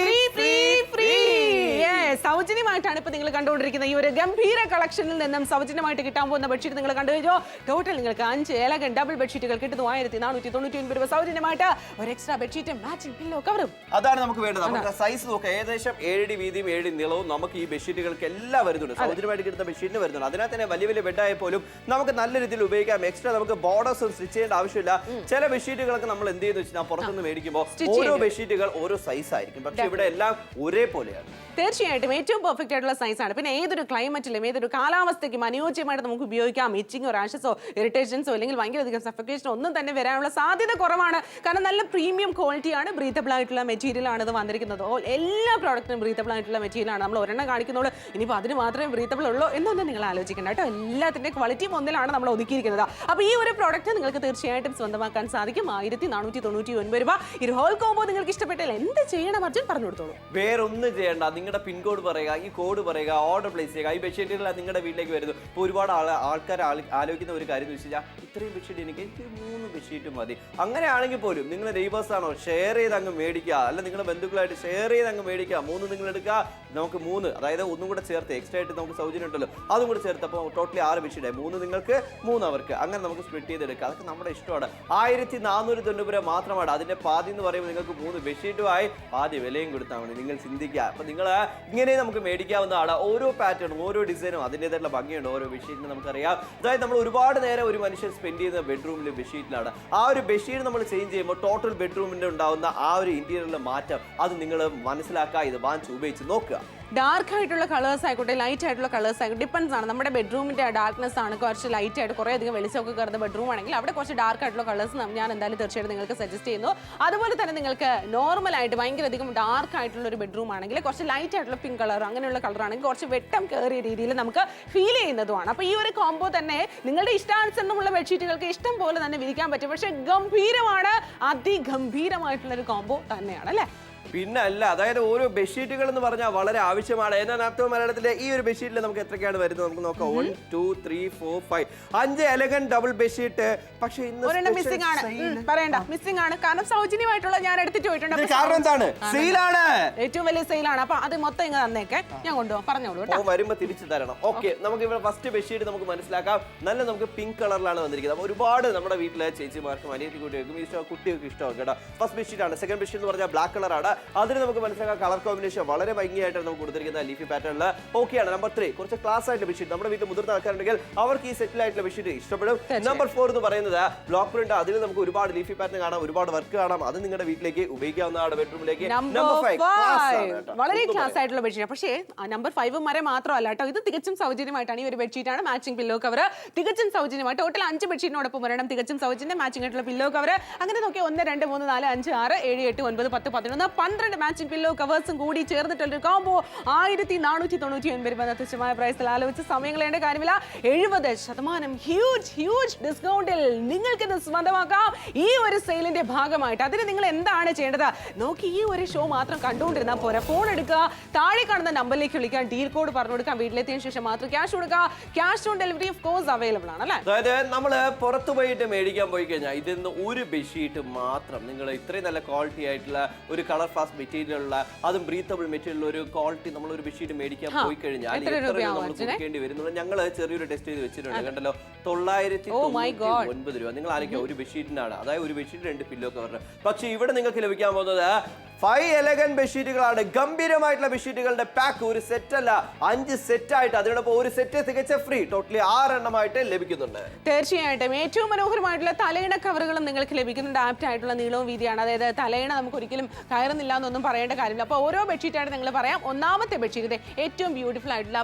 സൗജന്യമായിട്ടാണ് ഇപ്പൊ നിങ്ങൾ കണ്ടുകൊണ്ടിരിക്കുന്ന ഈ ഒരു ഗംഭീര കളക്ഷനിൽ നിന്നും സൗജന്യമായിട്ട് കിട്ടാൻ പോകുന്ന ബെഡ്ഷീറ്റ് നിങ്ങൾ കണ്ടു കഴിഞ്ഞോ. ടോട്ടൽ നിങ്ങൾക്ക് 5 എലഗന്റ് ഡബിൾ ബെഡ്ഷീറ്റുകൾ കിട്ടുന്നു. 1499 രൂപ സൗജന്യമായിട്ട് ഒരു എക്സ്ട്രാ ബെഡ്ഷീറ്റും മാച്ചിങ് പില്ലോ കവറും. അതാണ് നമുക്ക് വേണ്ടത്. നമുക്ക് സൈസ് നോക്കാം. ഏകദേശം 7 വീതിയും 7 നീളവും നമുക്ക് ഈ ബെഡ്ഷീറ്റുകൾക്ക് എല്ലാം വരുന്നുണ്ട്. സൗജന്യമായിട്ട് കിട്ടുന്ന ബെഡ്ഷീറ്റിന് വരുന്നുണ്ട്. അതിനകത്ത് തന്നെ വലിയ ബെഡായ പോലും നമുക്ക് നല്ല രീതിയിൽ ഉപയോഗിക്കാം. എക്സ്ട്രാ നമുക്ക് ബോർഡേഴ്സും സ്റ്റിച്ച് ചെയ്യേണ്ട ആവശ്യമില്ല. ചില ബെഡ്ഷീറ്റുകളൊക്കെ നമ്മൾ എന്ത് ചെയ്യുന്നു വെച്ചാൽ പുറത്തുനിന്ന് മേടിക്കുമ്പോൾ ഓരോ ബെഡ്ഷീറ്റുകൾ ഓരോ സൈസ് ആയിരിക്കും. പക്ഷെ ഇവിടെ എല്ലാം ഒരേപോലെയാണ്. തീർച്ചയായിട്ടും ഏറ്റവും പെർഫെക്റ്റ് ആയിട്ടുള്ള സൈസാണ്. പിന്നെ ഏതൊരു ക്ലൈമറ്റിലും ഏതൊരു കാലാവസ്ഥയ്ക്കും അനുയോജ്യമായിട്ട് നമുക്ക് ഉപയോഗിക്കാം. ഇച്ചിങ്ങോ റാഷസോ ഇറിറ്റേഷൻസോ അല്ലെങ്കിൽ ഭയങ്കരധികം സഫക്കേഷനോ ഒന്നും തന്നെ വരാനുള്ള സാധ്യത കുറവാണ്. കാരണം നല്ല പ്രീമിയം ക്വാളിറ്റിയാണ്, ബ്രീത്തബിൾ ആയിട്ടുള്ള മെറ്റീരിയൽ ആണ് ഇത് വന്നിരിക്കുന്നത്. എല്ലാ പ്രോഡക്റ്റിനും ബ്രീത്തബിൾ ആയിട്ടുള്ള മെറ്റീരിയൽ ആണ്. നമ്മൾ ഒരെണ്ണം കാണിക്കുന്നുള്ളൂ, ഇനിയിപ്പോൾ അതിന് മാത്രമേ ബ്രീത്തബിൾ ഉള്ളൂ എന്നൊന്നും നിങ്ങൾ ആലോചിക്കേണ്ട കേട്ടോ. എല്ലാത്തിൻ്റെ ക്വാളിറ്റിയും ഒന്നിലാണ് നമ്മൾ ഒതുക്കിയിരിക്കുന്നത്. അപ്പോൾ ഈ ഒരു പ്രോഡക്റ്റ് നിങ്ങൾക്ക് തീർച്ചയായിട്ടും സ്വന്തമാക്കാൻ സാധിക്കും. 1499 രൂപ. ഈ ഹോൾ കോംബോ നിങ്ങൾക്ക് ഇഷ്ടപ്പെട്ടാൽ എന്ത് ചെയ്യണം അർജുൻ പറഞ്ഞു കൊടുത്തോളൂ. വേറൊന്നും ചെയ്യേണ്ട, നിങ്ങളുടെ പിൻകോഡ് പറയുക, ഈ കോഡ് പറയുക, ഓർഡർ പ്ലേസ് ചെയ്യുക. ഈ ബെഡ്ഷീറ്റുകൾ നിങ്ങളുടെ വീട്ടിലേക്ക് വരുന്നു. ഇപ്പോൾ ഒരുപാട് ആൾക്കാർ ആലോചിക്കുന്ന ഒരു കാര്യം എന്ന് വെച്ചാൽ ഇത്രയും ബെഡ്ഷീറ്റ് എനിക്ക് 3 ബെഡ്ഷീറ്റ് മതി. അങ്ങനെയാണെങ്കിൽ പോലും നിങ്ങൾ നെയ്ബേഴ്സ് ആണോ ഷെയർ ചെയ്ത് അങ്ങ് മേടിക്കുക, അല്ല നിങ്ങളുടെ ബന്ധുക്കളായിട്ട് ഷെയർ ചെയ്ത് അങ്ങ് മേടിക്കുക. 3 നിങ്ങൾ എടുക്കുക, നമുക്ക് 3, അതായത് ഒന്നും കൂടെ ചേർത്ത് എക്സ്ട്രാ ആയിട്ട് നമുക്ക് സൗജന്യം ഉണ്ടല്ലോ, അതും കൂടെ ചേർത്ത് അപ്പോൾ ടോട്ടലി 6 ബെഡ്ഷീറ്റ്, 3 നിങ്ങൾക്ക് 3 അവർക്ക്, അങ്ങനെ നമുക്ക് സ്പ്ലിറ്റ് ചെയ്തെടുക്കുക. അതൊക്കെ നമ്മുടെ ഇഷ്ടമാണ്. 1490 രൂപ മാത്രമാണ്. അതിന്റെ പാതി എന്ന് പറയുമ്പോൾ നിങ്ങൾക്ക് 3 ബെഡ്ഷീറ്റുമായി പാതി വിലയും കൊടുത്താൽ മതി. നിങ്ങൾ ചിന്തിക്കുക. അപ്പൊ നിങ്ങൾ ഇങ്ങനെ നമുക്ക് മേടിക്കാവുന്നതാണ്. ഓരോ പാറ്റേണും ഓരോ ഡിസൈനും അതിൻ്റെതായിട്ടുള്ള ഭംഗിയുണ്ട് ഓരോ ബെഡ്ഷീറ്റിന് നമുക്കറിയാം. അതായത് നമ്മൾ ഒരുപാട് നേരം ഒരു മനുഷ്യൻ സ്പെൻഡ് ചെയ്യുന്ന ബെഡ്റൂമിലെ ബെഡ്ഷീറ്റിലാണ്. ആ ഒരു ബെഡ്ഷീറ്റ് നമ്മൾ ചേഞ്ച് ചെയ്യുമ്പോൾ ടോട്ടൽ ബെഡ്റൂമിൻ്റെ ഉണ്ടാവുന്ന ആ ഒരു ഇന്റീരിയറിലെ മാറ്റം അത് നിങ്ങൾ മനസ്സിലാക്കുക. ഇത് വാങ്ങിച്ച് ഉപയോഗിച്ച് നോക്കുക. ഡാർക്ക് ആയിട്ടുള്ള കളേഴ്സ് ആയിക്കോട്ടെ, ലൈറ്റ് ആയിട്ടുള്ള കളേഴ്സ് ആയിക്കോട്ടെ, ഡിപ്പെൻസ് ആണ്. നമ്മുടെ ബെഡ്റൂമിന്റെ ഡാർക്ക്നെസ് ആണ് കുറച്ച് ലൈറ്റ് ആയിട്ട് കുറേ അധികം വെളിച്ചമൊക്കെ കയറുന്ന ബെഡ്റൂം ആണെങ്കിൽ അവിടെ കുറച്ച് ഡാർക്ക് ആയിട്ടുള്ള കളേഴ്സ് ഞാൻ എന്തായാലും തീർച്ചയായിട്ടും നിങ്ങൾക്ക് സജസ്റ്റ് ചെയ്യുന്നു. അതുപോലെ തന്നെ നിങ്ങൾക്ക് നോർമൽ ആയിട്ട് ഭയങ്കര അധികം ഡാർക്ക് ആയിട്ടുള്ള ഒരു ബെഡ്റൂം ആണെങ്കിൽ കുറച്ച് ലൈറ്റ് ആയിട്ടുള്ള പിങ്ക് കളർ അങ്ങനെയുള്ള കളർ ആണെങ്കിൽ കുറച്ച് വെട്ടം കയറിയ രീതിയിൽ നമുക്ക് ഫീൽ ചെയ്യുന്നതുമാണ്. അപ്പോൾ ഈ ഒരു കോംബോ തന്നെ നിങ്ങളുടെ ഇഷ്ടാനുസരണമുള്ള ബെഡ്ഷീറ്റുകൾക്ക് ഇഷ്ടം പോലെ തന്നെ വിരിക്കാൻ പറ്റും. പക്ഷേ ഗംഭീരമാണ്, അതിഗംഭീരമായിട്ടുള്ള ഒരു കോംബോ തന്നെയാണ് അല്ലേ. പിന്നെ അല്ല, അതായത് ഓരോ ബെഡ്ഷീറ്റുകൾ എന്ന് പറഞ്ഞാൽ വളരെ ആവശ്യമാണ്. എന്നാൽ അർത്ഥം മലയാളത്തിലെ ഈ ഒരു ബെഡ്ഷീറ്റിൽ നമുക്ക് എത്രയൊക്കെയാണ് വരുന്നത് നമുക്ക് നോക്കാം. 1 2 3 4 5 5 എലഗന്റ് ഡബിൾ ബെഡ്ഷീറ്റ്. പക്ഷേ ഇന്ന് മിസ്സിംഗ് ആണ്, പറയണ്ട മിസ്സിംഗ് ആണ്. കാരണം സൗജന്യമായിട്ടുള്ള ഞാൻ എടുത്തിട്ട് പോയിട്ടുണ്ട്. കാരണം എന്താണ്? സെയിലാണ്, ഏറ്റവും വലിയ സെയിലാണ്. അപ്പൊ അത് മൊത്തം ഇങ്ങനെ തന്നേക്കെ, ഞാൻ കൊണ്ടുപോകാം, പറഞ്ഞോളൂ കേട്ടോ. വരുമ്പോ തിരിച്ചു തരണം. ഓക്കെ, നമുക്ക് ഇവിടെ ഫസ്റ്റ് ബെഡ്ഷീറ്റ് നമുക്ക് മനസ്സിലാക്കാം. നല്ല നമുക്ക് പിങ്ക് കളറിലാണ് വന്നിരിക്കുന്നത്. അപ്പോൾ ഒരുപാട് നമ്മുടെ വീട്ടിലെ ചേച്ചിമാർക്കും അനിയത്തി കുട്ടികൾക്കും ഇഷ്ടം, കുട്ടികൾക്ക് ഇഷ്ടമാണ് കേട്ടോ. ഫസ്റ്റ് ബെഡ്ഷീറ്റ് ആണ്. സെക്കൻഡ് ബെഡ്ഷീറ്റ് എന്ന് പറഞ്ഞാൽ ബ്ലാക്ക് കളറാണ്. അതിന് നമുക്ക് മനസ്സിലാക്കാം കളർ കോമ്പിനേഷൻ വളരെ ഭംഗിയായിട്ടാണ് നമുക്ക് കൊടുത്തിരിക്കുന്ന ലീഫി പാറ്റേണിൽ. ഓക്കെയാണ്. നമ്പർ 3 കുറച്ച് ക്ലാസ് ആയിട്ടുള്ള ബെഡ്ഷീറ്റ്. നമ്മുടെ വീട്ടിൽ മുതിർന്ന ആൾക്കാരുണ്ടെങ്കിൽ അവർക്ക് ഈ സെറ്റിൽ ആയിട്ടുള്ള ബെഡ്ഷീറ്റ് ഇഷ്ടപ്പെടും. നമ്പർ 4 എന്ന് പറയുന്നത് ബ്ലോക്ക് പ്രിന്റ്. അതിൽ നമുക്ക് ഒരുപാട് ലീഫി പാറ്റേൺ കാണാം, ഒരുപാട് വർക്ക് കാണാം. അത് നിങ്ങളുടെ വീട്ടിലേക്ക് ഉപയോഗിക്കാവുന്നതാണ് ബെഡ്റൂമിലേക്ക്. നമ്പർ 5 വളരെ ക്ലാസ് ആയിട്ടുള്ള ബെഡ്ഷീറ്റ്. പക്ഷേ നമ്പർ 5 വരെ മാത്രമല്ല കേട്ടോ, ഇത് തികച്ചും സൗജന്യമായിട്ടാണ്. ഈ ഒരു ബെഡ്ഷീറ്റ് ആണ് മാച്ചിങ് പില്ലോ കവർ, തികച്ചും സൗജന്യമായിട്ട്. ടോട്ടൽ 5 ബെഡ്ഷീറ്റിനോടൊപ്പം വരണം തികച്ചും സൗജന്യം മാച്ചിങ് ആയിട്ടുള്ള പില്ലോ കവർ. അങ്ങനെ നോക്കി 1 2 3 4 5 6 7 8 9 10 11 12 മാച്ചിങ് പില്ലോ കവേഴ്സും കൂടി ചേർന്നിട്ടുള്ള കോംബോ 1499 രൂപ. തുച്ഛമായ പ്രൈസിൽ ആലോചിച്ച് സമയങ്ങളേണ്ട കാര്യമില്ല. 70% ഹ്യൂജ് ഡിസ്കൗണ്ടിൽ നിങ്ങൾക്ക് ഇത് സ്വന്തമാക്കാം ഈ ഒരു സെയിലിന്റെ ഭാഗമായിട്ട്. അതിന് നിങ്ങൾ എന്താണ് ചെയ്യേണ്ടത്? നോക്കി ഈ ഒരു ഷോ മാത്രം കണ്ടുകൊണ്ടിരുന്നാൽ പോരാ. ഫോൺ എടുക്കുക, താഴെ കാണുന്ന നമ്പറിലേക്ക് വിളിക്കാൻ, ഡീൽ കോഡ് പറഞ്ഞു കൊടുക്കാം. വീട്ടിലെത്തിയതിനു ശേഷം മാത്രം ക്യാഷ് കൊടുക്കുക. Cash on delivery of course available ആണ് അല്ലേ. അതായത് നമ്മൾ പുറത്തു പോയിട്ട് മേടിക്കാൻ പോയി കഴിഞ്ഞാൽ ഇതിന്ന് ഒരു ബെഡ്ഷീറ്റ് മാത്രം നിങ്ങൾ ഇത്രയും നല്ല ക്വാളിറ്റി ആയിട്ടുള്ള ഒരു കളർ ഫാസ്റ്റ് മെറ്റീരിയൽ ഉള്ള അതും ബ്രീത്തബിൾ മെറ്റീരിയൽ ഒരു ക്വാളിറ്റി നമ്മൾ ഒരു ബെഡ്ഷീറ്റ് മേടിക്കാൻ പോയി കഴിഞ്ഞാൽ നമ്മൾ കൊടുക്കേണ്ടി വരുന്നുള്ളൂ. ഞങ്ങൾ ചെറിയൊരു ടെസ്റ്റ് ചെയ്ത് വെച്ചിട്ടുണ്ട് കണ്ടല്ലോ. 999 രൂപ. നിങ്ങൾ ആലോചിക്കുക ഒരു ബെഡ്ഷീറ്റിനാണ്, അതായത് ഒരു ബെഡ്ഷീറ്റ് 2 പില്ലോ കവറിന്. പക്ഷേ ഇവിടെ നിങ്ങൾക്ക് ലഭിക്കാൻ പോകുന്നത് 5 എലഗൻ ബെഡ്ഷീറ്റുകളാണ്. ഗംഭീരമായിട്ടുള്ള ബെഡ്ഷീറ്റുകളുടെ പാക്ക് ഒരു സെറ്റ് അല്ല, 5 സെറ്റ് ആയിട്ട്. അതിനോടൊപ്പം ഒരു സെറ്റ് തികച്ച ഫ്രീ. ടോട്ടലി 6 എണ്ണമായിട്ട് ലഭിക്കുന്നുണ്ട്. തീർച്ചയായിട്ടും ഏറ്റവും മനോഹരമായിട്ടുള്ള തലയിണ കവറുകളും നിങ്ങൾക്ക് ലഭിക്കുന്നുണ്ട്. ആപ്റ്റ് ആയിട്ടുള്ള നീളവും വീതിയാണ്. അതായത് തലയിണ നമുക്ക് ഒരിക്കലും കയറുന്നില്ല എന്നൊന്നും പറയേണ്ട കാര്യമില്ല. അപ്പോൾ ഓരോ ബെഡ്ഷീറ്റായിട്ട് നിങ്ങൾ പറയാം. ഒന്നാമത്തെ ബെഡ്ഷീറ്റ് ഏറ്റവും ബ്യൂട്ടിഫുൾ ആയിട്ടുള്ള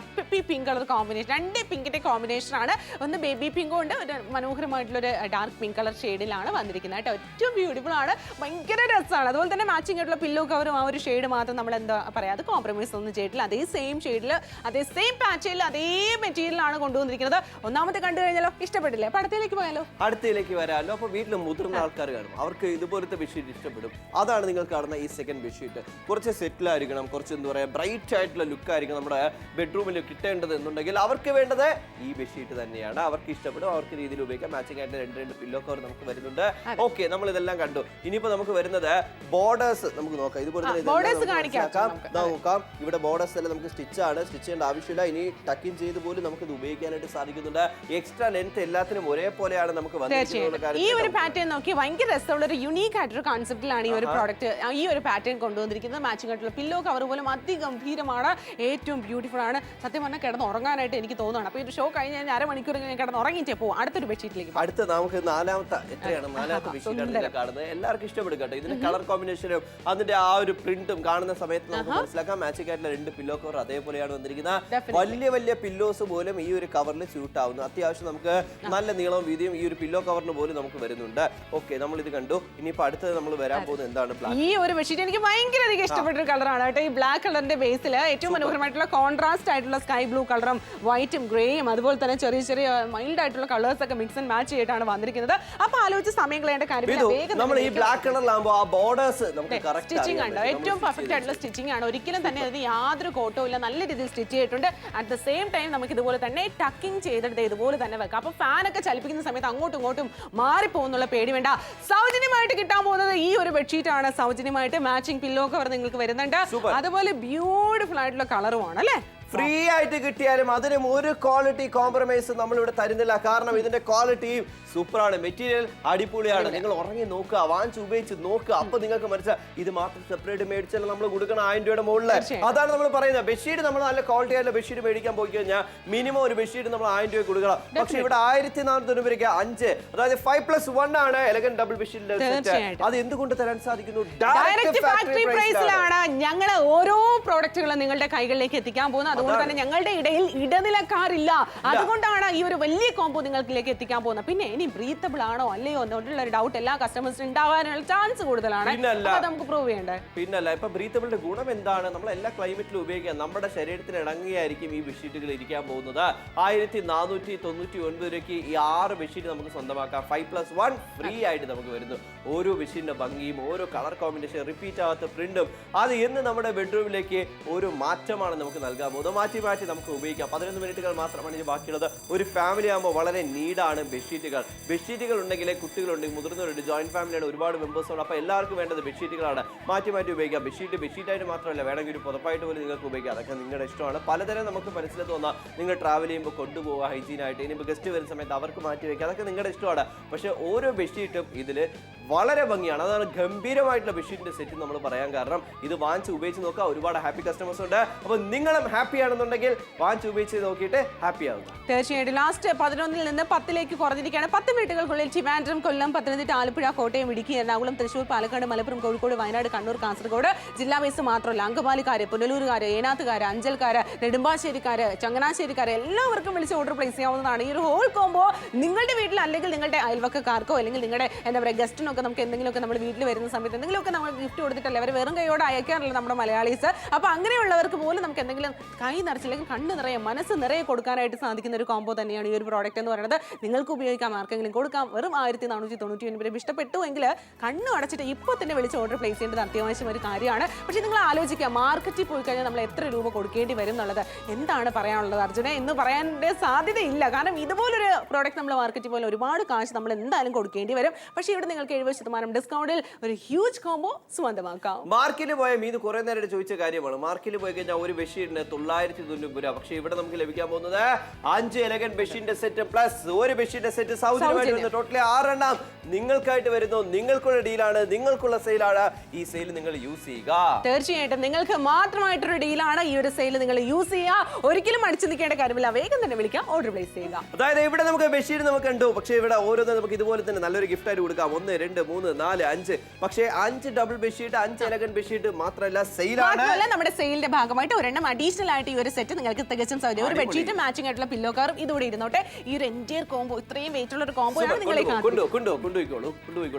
പിങ്ക് കളർ കോമ്പിനേഷൻ, 2 പിങ്കിന്റെ കോമ്പിനേഷൻ ആണ്. ഒന്ന് ബേബി പിങ്കും ഉണ്ട്, ഒരു മനോഹരമായിട്ടുള്ള ഒരു ഡാർക്ക് പിങ്ക് കളർ ഷെയ്ഡിലാണ് വന്നിരിക്കുന്നത് കേട്ടോ. ഏറ്റവും ബ്യൂട്ടിഫുൾ ആണ്, ഭയങ്കര രസമാണ്. അതുപോലെ തന്നെ മാച്ചിങ് ആയിട്ടുള്ള പില്ലോ കവറും ആ ഒരു ഷെയ്ഡ് മാത്രം നമ്മൾ എന്താ പറയാ, അത് കോംപ്രമൈസ് ഒന്നും ചെയ്തിട്ടില്ല. അതേ സെയിം ഷെയ്ഡിൽ അതേ സെയിം പാച്ചിൽ അതേ മെറ്റീരിയലാണ് കൊണ്ടുവന്നിരിക്കുന്നത്. ഒന്നാമത്തെ കണ്ടു കഴിഞ്ഞാലോ, ഇഷ്ടപ്പെട്ടില്ലേ? അപ്പൊ അടുത്തേക്ക് പോയാലോ? അടുത്തേക്ക് വരാമല്ലോ. അപ്പൊ വീട്ടിൽ മുതിർന്ന ആൾക്കാർ കാണും, അവർക്ക് ഇതുപോലത്തെ ബെഡ്ഷീറ്റ് ഇഷ്ടപ്പെടും. അതാണ് നിങ്ങൾ കാണുന്ന ഈ സെക്കൻഡ് ബെഡ്ഷീറ്റ്. കുറച്ച് സെറ്റിലായിരിക്കണം, കുറച്ച് എന്താ പറയുക ബ്രൈറ്റ് ആയിട്ടുള്ള ലുക്ക് ആയിരിക്കും നമ്മുടെ ബെഡ്റൂമിൽ കിട്ടേണ്ടത് എന്നുണ്ടെങ്കിൽ അവർക്ക് വേണ്ടത് ഈ ബെഡ്ഷീറ്റ് തന്നെയാണ്. അവർക്ക് ഇഷ്ടപ്പെടും, അവർക്ക് രീതിയിൽ ഉപയോഗിക്കാം. മാച്ചിങ് ആയിട്ട് 2 പില്ലോ കവർ നമുക്ക് വരുന്നുണ്ട്. ഓക്കെ, നമ്മൾ ഇതെല്ലാം കണ്ടു. ഇനിയിപ്പോ നമുക്ക് വരുന്നത് ബോർഡേഴ്സ് നമുക്ക് നോക്കാം. ഇതുപോലെ നോക്കാം. ഇവിടെ ബോർഡേഴ്സ് എല്ലാം നമുക്ക് സ്റ്റിച്ച് ആണ്, സ്റ്റിച്ച് ചെയ്യേണ്ട ആവശ്യമില്ല. ഇനി ടക്കിൻ ചെയ്ത് പോലും നമുക്ക് ഇത് ഉപയോഗിക്കാനായിട്ട് സാധിക്കുന്നുണ്ട്. എക്സ്ട്രാ ലെങ്ത് എല്ലാത്തിനും ഒരേപോലെയാണ് നമുക്ക് വന്നിരിക്കുന്നത്. ഈ ഒരു പാറ്റേൺ നോക്കി ഭയങ്കര രസമുള്ള ഒരു യുണീക്ക് ആയിട്ടൊരു കോൺസെപ്റ്റിലാണ് ഈ ഒരു പ്രോഡക്റ്റ്, ഈ ഒരു പാറ്റേൺ കൊണ്ടുവന്നിരിക്കുന്നത്. മാച്ചിങ് ആയിട്ടുള്ള പില്ലോ കവർ പോലും അതിഗംഭീരമാണ്, ഏറ്റവും ബ്യൂട്ടിഫുൾ ആണ്. സത്യം പറഞ്ഞാൽ കിടന്ന് ഉറങ്ങാനായിട്ട് എനിക്ക് തോന്നുകയാണ്. അപ്പോൾ ഈ ഒരു ഷോ കഴിഞ്ഞ് കഴിഞ്ഞാൽ അരമണിക്കൂർ കിടന്ന് ഉറങ്ങിയിട്ടേ പോകും. അടുത്തൊരു ബെഡ്ഷീറ്റിലേക്ക് അടുത്ത നമുക്ക് നാലാമത്തെ ബെഡ്ഷീറ്റാണ് കാണുന്നത്. എല്ലാവർക്കും ഇഷ്ടപ്പെടും കേട്ടോ. ഇതിന്റെ കളർ കോമ്പിനേഷനും അതിന്റെ ആ ഒരു പ്രിന്റും കാണുന്ന സമയത്ത് നമുക്ക് മനസ്സിലാക്കാം. മാച്ചിങ് ആയിട്ടുള്ള 2 പില്ലോ കവർ അതേപോലെയാണ് വന്നിരിക്കുന്നത്. വലിയ വലിയ പില്ലോസ് പോലും ഈ ഒരു കവറിൽ സ്യൂട്ട് ആവുന്നു. അത്യാവശ്യം നമുക്ക് നല്ല നീളവും വീതിയും ഈ ഒരു പില്ലോ കവറിന് പോലും നമുക്ക് വരുന്നുണ്ട്. ഓക്കെ, നമ്മൾ ഇത് കണ്ടു. ഇനിയിപ്പോ അടുത്തത് നമ്മൾ വരാൻ പോകുന്നത് എന്താണ്? ഈ ഒരു ബെഡ്ഷീറ്റ് എനിക്ക് ഭയങ്കര ഇഷ്ടപ്പെട്ട ഒരു കളറാണ് കേട്ടോ. ഈ ബ്ലാക്ക് കളറിന്റെ ബേസിൽ ഏറ്റവും മനോഹരമായിട്ടുള്ള കോൺട്രാസ്റ്റ് ആയിട്ടുള്ള സ്കൈ ബ്ലൂ കളറും വൈറ്റും ഗ്രേയും അതുപോലെ തന്നെ ചെറിയ ചെറിയ മൈൽഡ് ആയിട്ടുള്ള കളേഴ്സ് ഒക്കെ മിക്സ് ആൻഡ് മാച്ച് ചെയ്തിട്ടാണ് വന്നിരിക്കുന്നത്. അപ്പൊ ആലോചിച്ച് സമയം കളയേണ്ട കാര്യമില്ല. നമ്മൾ ഈ ബ്ലാക്ക് കളറിലാകുമ്പോൾ ആ ബോർഡേഴ്സ് നമുക്ക് കറക്റ്റ് സ്റ്റിച്ചിങ് കണ്ടോ, ഏറ്റവും പെർഫെക്റ്റ് ആയിട്ടുള്ള സ്റ്റിച്ചിങ് ആണ്. ഒരിക്കലും തന്നെ അതിന് യാതൊരു കോട്ടവും ഇല്ല, നല്ല രീതിയിൽ സ്റ്റിച്ച് ചെയ്തിട്ടുണ്ട്. അറ്റ് ദ സെയിം ടൈം നമുക്ക് ഇതുപോലെ തന്നെ ടക്കിങ് ചെയ്തെടുത്ത് ഇതുപോലെ തന്നെ വെക്കാം. അപ്പൊ ഫാനൊക്കെ ചലിപ്പിക്കുന്ന സമയത്ത് അങ്ങോട്ടും ഇങ്ങോട്ടും മാറിപ്പോകുന്നുള്ള പേടി വേണ്ട. സൗജന്യമായിട്ട് കിട്ടാൻ പോകുന്നത് ഈ ഒരു ബെഡ്ഷീറ്റ് ആണ്. സൗജന്യമായിട്ട് മാച്ചിങ് പില്ലോ കവർ നിങ്ങൾക്ക് വരുന്നുണ്ട്. അതുപോലെ ബ്യൂട്ടിഫുൾ ആയിട്ടുള്ള കളറുമാണ് അല്ലേ. ഫ്രീ ആയിട്ട് കിട്ടിയാലും അതിനും ഒരു ക്വാളിറ്റി കോംപ്രമൈസ് നമ്മൾ ഇവിടെ തരുന്നില്ല. കാരണം ഇതിന്റെ ക്വാളിറ്റിയും സൂപ്പറാണ്, മെറ്റീരിയൽ അടിപൊളിയാണ്. നിങ്ങൾ ഉറങ്ങി നോക്കുക, വാങ്ങിച്ച് ഉപയോഗിച്ച് നോക്കുക. അപ്പൊ നിങ്ങൾക്ക് മനസ്സിലാവും ഇത് മാത്രം സെപ്പറേറ്റ് മേടിച്ചാൽ നമ്മൾ കൊടുക്കണം 1000 രൂപയുടെ മുകളിൽ. അതാണ് നമ്മൾ പറയുന്നത്. ബെഡ്ഷീറ്റ് നമ്മൾ നല്ല ക്വാളിറ്റി ആയിട്ടുള്ള ബെഡ്ഷീറ്റ് മേടിക്കാൻ പോയി കഴിഞ്ഞാൽ മിനിമം ഒരു ബെഡ്ഷീറ്റ് നമ്മൾ 1000 രൂപ കൊടുക്കണം. പക്ഷെ ഇവിടെ 1400 രൂപയ്ക്ക് 5, അതായത് 5+1 ആണ് എലഗൻ ഡബിൾ ബെഡ്ഷീറ്റിന്റെ സെറ്റ്. അത് എന്തുകൊണ്ട് തരാൻ സാധിക്കുന്നു? ഡയറക്റ്റ് ഫാക്ടറി പ്രൈസിലാണ് ഞങ്ങൾ ഓരോ പ്രോഡക്റ്റുകളും നിങ്ങളുടെ കൈകളിലേക്ക് എത്തിക്കാൻ പോകുന്നത്. അതുകൊണ്ട് തന്നെ ഞങ്ങളുടെ ഇടയിൽ ഇടനിലക്കാരില്ല. അതുകൊണ്ടാണ് ഈ ഒരു വലിയ കോംബോ നിങ്ങൾക്കിലേക്ക് എത്തിക്കാൻ പോകുന്നത്. പിന്നെ ഇനി ബ്രീത്തബിൾ ആണോ അല്ലയോ എന്നുള്ള ഒരു ഡൗട്ട് എല്ലാ കസ്റ്റമേഴ്സിനും ഉണ്ടാകാനുള്ള ചാൻസ് കൂടുതലാണ്. നമുക്ക് പ്രൂവ് ചെയ്യണ്ടേ? പിന്നല്ല, ഇപ്പൊ ബ്രീത്തബിളിന്റെ ഗുണം എന്താണ്? നമ്മൾ എല്ലാ ക്ലൈമറ്റിലും ഉപയോഗിക്കാം. നമ്മുടെ ശരീരത്തിന് ഇണങ്ങിയായിരിക്കും ഈ ബെഡ്ഷീറ്റുകൾ ഇരിക്കാൻ പോകുന്നത്. 1499 രൂപയ്ക്ക് ഈ 6 ബെഡ്ഷീറ്റ് നമുക്ക് സ്വന്തമാക്കാം. 5+1 ഫ്രീ ആയിട്ട് നമുക്ക് വരുന്നു. ഓരോ ബെഡ്ഷീറ്റിന്റെ ഭംഗിയും ഓരോ കളർ കോമ്പിനേഷൻ, റിപ്പീറ്റ് ആവാത്ത പ്രിന്റും, അത് എന്ന് നമ്മുടെ ബെഡ്റൂമിലേക്ക് ഒരു മാറ്റമാണ് നമുക്ക് നൽകാൻ പോകുന്നത്. മാറ്റി മാറ്റി നമുക്ക് ഉപയോഗിക്കാം. 11 മിനിറ്റുകൾ മാത്രമാണ് ഇത് ബാക്കിയുള്ളത്. ഒരു ഫാമിലി ആകുമ്പോൾ വളരെ നീഡാണ് ബെഡ്ഷീറ്റുകൾ ഉണ്ടെങ്കിൽ, കുട്ടികളുണ്ടെങ്കിൽ, മുതിർന്നവരുണ്ട്, ജോയിന്റ് ഫാമിലിയാണ്, ഒരുപാട് മെമ്പേഴ്സ് ഉണ്ട്. അപ്പോൾ എല്ലാവർക്കും വേണ്ടത് ബെഡ്ഷീറ്റുകളാണ്. മാറ്റി മാറ്റി ഉപയോഗിക്കാം. ബെഡ്ഷീറ്റായിട്ട് മാത്രമല്ല, വേണമെങ്കിൽ ഒരു പുതപ്പായിട്ട് പോലും നിങ്ങൾക്ക് ഉപയോഗിക്കാം. അതൊക്കെ നിങ്ങളുടെ ഇഷ്ടമാണ്. പലതരം നമുക്ക് മനസ്സിൽ തോന്നാം. നിങ്ങൾ ട്രാവൽ ചെയ്യുമ്പോൾ കൊണ്ടുപോകുക ഹൈജീനായിട്ട്, ഇനിയിപ്പോൾ ഗസ്റ്റ് വരുന്ന സമയത്ത് അവർക്ക് മാറ്റി വയ്ക്കുക, അതൊക്കെ നിങ്ങളുടെ ഇഷ്ടമാണ്. പക്ഷേ ഓരോ ബെഡ്ഷീറ്റും ഇതിൽ വളരെ ഭംഗിയാണ്. അതാണ് ഗംഭീരമായിട്ടുള്ള ബെഡ്ഷീറ്റിന്റെ സെറ്റ് നമ്മൾ പറയാൻ കാരണം. ഇത് വാങ്ങിച്ച് ഉപയോഗിച്ച് നോക്കുക. ഒരുപാട് ഹാപ്പി കസ്റ്റമേഴ്സ് ഉണ്ട്. അപ്പോൾ നിങ്ങളും ഹാപ്പി ആണെന്നുണ്ടെങ്കിൽ വാങ്ങിച്ച് ഉപയോഗിച്ച് നോക്കിയിട്ട് ഹാപ്പി ആവുക. തീർച്ചയായിട്ടും ലാസ്റ്റ് 11 നിന്ന് 10 കുറഞ്ഞിരിക്കുകയാണ്. 10 മിനിറ്റുകൾക്കുള്ളിൽ ട്രിവാൻഡ്രം, കൊല്ലം, പത്തനംതിട്ട, ആലപ്പുഴ, കോട്ടയം, ഇടുക്കി, എറണാകുളം, തൃശ്ശൂർ, പാലക്കാട്, മലപ്പുറം, കോഴിക്കോട്, വയനാട്, കണ്ണൂർ, കാസർഗോഡ് ജില്ലാ ബേസ് മാത്രമല്ല, അങ്കമാലിക്കാര്, പുനലൂരുകാര്, ഏനാത്തുകാര്, അഞ്ചൽക്കാര്, നെടുമ്പാശ്ശേരിക്കാര്, ചങ്ങനാശ്ശേരിക്കാര് എല്ലാവർക്കും വിളിച്ച് ഓർഡർ പ്ലേസ് ചെയ്യാവുന്നതാണ്. ഈ ഒരു ഹോൾ കോംബോ നിങ്ങളുടെ വീട്ടിൽ അല്ലെങ്കിൽ നിങ്ങളുടെ അയൽവക്കക്കാർക്കോ അല്ലെങ്കിൽ നിങ്ങളുടെ എന്താ പറയുക ഗസ്റ്റിനൊക്കെ നമുക്ക് എന്തെങ്കിലുമൊക്കെ നമ്മൾ വീട്ടിൽ വരുന്ന സമയത്ത് എന്തെങ്കിലുമൊക്കെ നമ്മൾ ഗിഫ്റ്റ് കൊടുത്തിട്ടല്ലേ അവർ വെറും കൈയോടെ അയക്കാറില്ല നമ്മുടെ മലയാളീസ്. അപ്പോൾ അങ്ങനെയുള്ളവർക്ക് പോലും നമുക്ക് എന്തെങ്കിലും കൈ നിറച്ചില്ലെങ്കിൽ കണ്ണ് നിറയെ മനസ്സ് നിറയെ കൊടുക്കാനായിട്ട് സാധിക്കുന്ന ഒരു കോംബോ തന്നെയാണ് ഈ ഒരു പ്രോഡക്റ്റ് എന്ന് പറയുന്നത്. നിങ്ങൾക്ക് ഉപയോഗിക്കാം, ആർക്കെങ്കിലും കൊടുക്കാം. വെറും 1499 രൂപ. ഇഷ്ടപ്പെട്ടുവെങ്കിൽ കണ്ണ് അടച്ചിട്ട് ഇപ്പോൾ തന്നെ വിളിച്ച് ഓർഡർ പ്ലേസ് ചെയ്യേണ്ടത് അത്യാവശ്യം ഒരു കാര്യമാണ്. പക്ഷേ നിങ്ങൾ ആലോചിക്കുക, മാർക്കറ്റിൽ പോയി കഴിഞ്ഞാൽ നമ്മൾ എത്ര രൂപ കൊടുക്കേണ്ടി വരും എന്നുള്ളത്. എന്താണ് പറയാനുള്ളത് അർജുന എന്ന് പറയാൻ്റെ സാധ്യതയില്ല. കാരണം ഇതുപോലൊരു പ്രോഡക്റ്റ് നമ്മൾ മാർക്കറ്റിൽ പോലെ ഒരുപാട് കാശ് നമ്മൾ എന്തായാലും കൊടുക്കേണ്ടി വരും. പക്ഷേ ഇവിടെ നിങ്ങൾക്ക് 70% ഡിസ്കൗണ്ടിൽ ഒരു ഹ്യൂജ് കോംബോ സ്വന്തമാക്കാം. മാർക്കറ്റിൽ പോയ മീത് കുറെ നേരം ചോദിച്ച കാര്യമാണ്. മാർക്കറ്റിൽ പോയി കഴിഞ്ഞാൽ ഒരു ബെഡ്ഷീറ്റിന് 900 990 രൂപ. പക്ഷേ ഇവിടെ നമുക്ക് ലഭിക്കാൻ പോകുന്നത് 5 എലഗന്റ് ബെഡ്ഷീറ്റിന്റെ സെറ്റ് പ്ലസ് ഒരു ബെഡ്ഷീറ്റിന്റെ സെറ്റ് സൗജന്യമായിട്ട് വരുന്നു. ടോട്ടലി 6 എണ്ണം നിങ്ങൾക്കായിട്ട് വരുന്നു. നിങ്ങൾക്കുള്ള ഡീലാണ്, നിങ്ങൾക്കുള്ള സെയിലാണ്. ഈ സെയിൽ നിങ്ങൾ യൂസ് ചെയ്യുക. തീർച്ചയായിട്ടും നിങ്ങൾക്ക് മാത്രമായിട്ടൊരു ഡീലാണ്. ഈ ഒരു സെയിൽ നിങ്ങൾ യൂസ് ചെയ്യുക. ഒരിക്കലും അടിച്ചു നിൽക്കേണ്ട കാര്യമില്ല. വേഗം തന്നെ വിളിക്കാം, ഓർഡർ പ്ലേസ് ചെയ്യുക. അതായത് ഇവിടെ നമുക്ക് ബെഡ്ഷീറ്റ് നമുക്ക് കണ്ടു. പക്ഷേ ഇവിടെ ഓരോന്ന് നമുക്ക് ഇതുപോലെ തന്നെ നല്ലൊരു ഗിഫ്റ്റ് ആയിട്ട് കൊടുക്കാം. 1 2 3 4 5. പക്ഷേ 5 ഡബിൾ ബെഡ്ഷീറ്റ്, 5 എലഗന്റ് ബെഡ്ഷീറ്റ് മാത്രമല്ല സെയിലാണ്. നമ്മുടെ സെയിലിന്റെ ഭാഗമായിട്ട് ഒരെണ്ണം അഡീഷണൽ ആയിട്ട് ഈ ഒരു സെറ്റ് നിങ്ങൾക്ക് തികച്ചും സൗകര്യം. ഒരു ബെഡ്ഷീറ്റ് മാച്ചിങ് ആയിട്ടുള്ള പില്ലോ കവറും ഇതുകൂടെ ഇരുന്നോട്ടെ. ഈ ഒരു എൻറ്റിയർ കോംബോ, ഇത്രയും വെയിറ്റ് ഉള്ള ഒരു കോംബോ ആണ് നിങ്ങളെ കൊണ്ടുപോയിക്കോളൂ.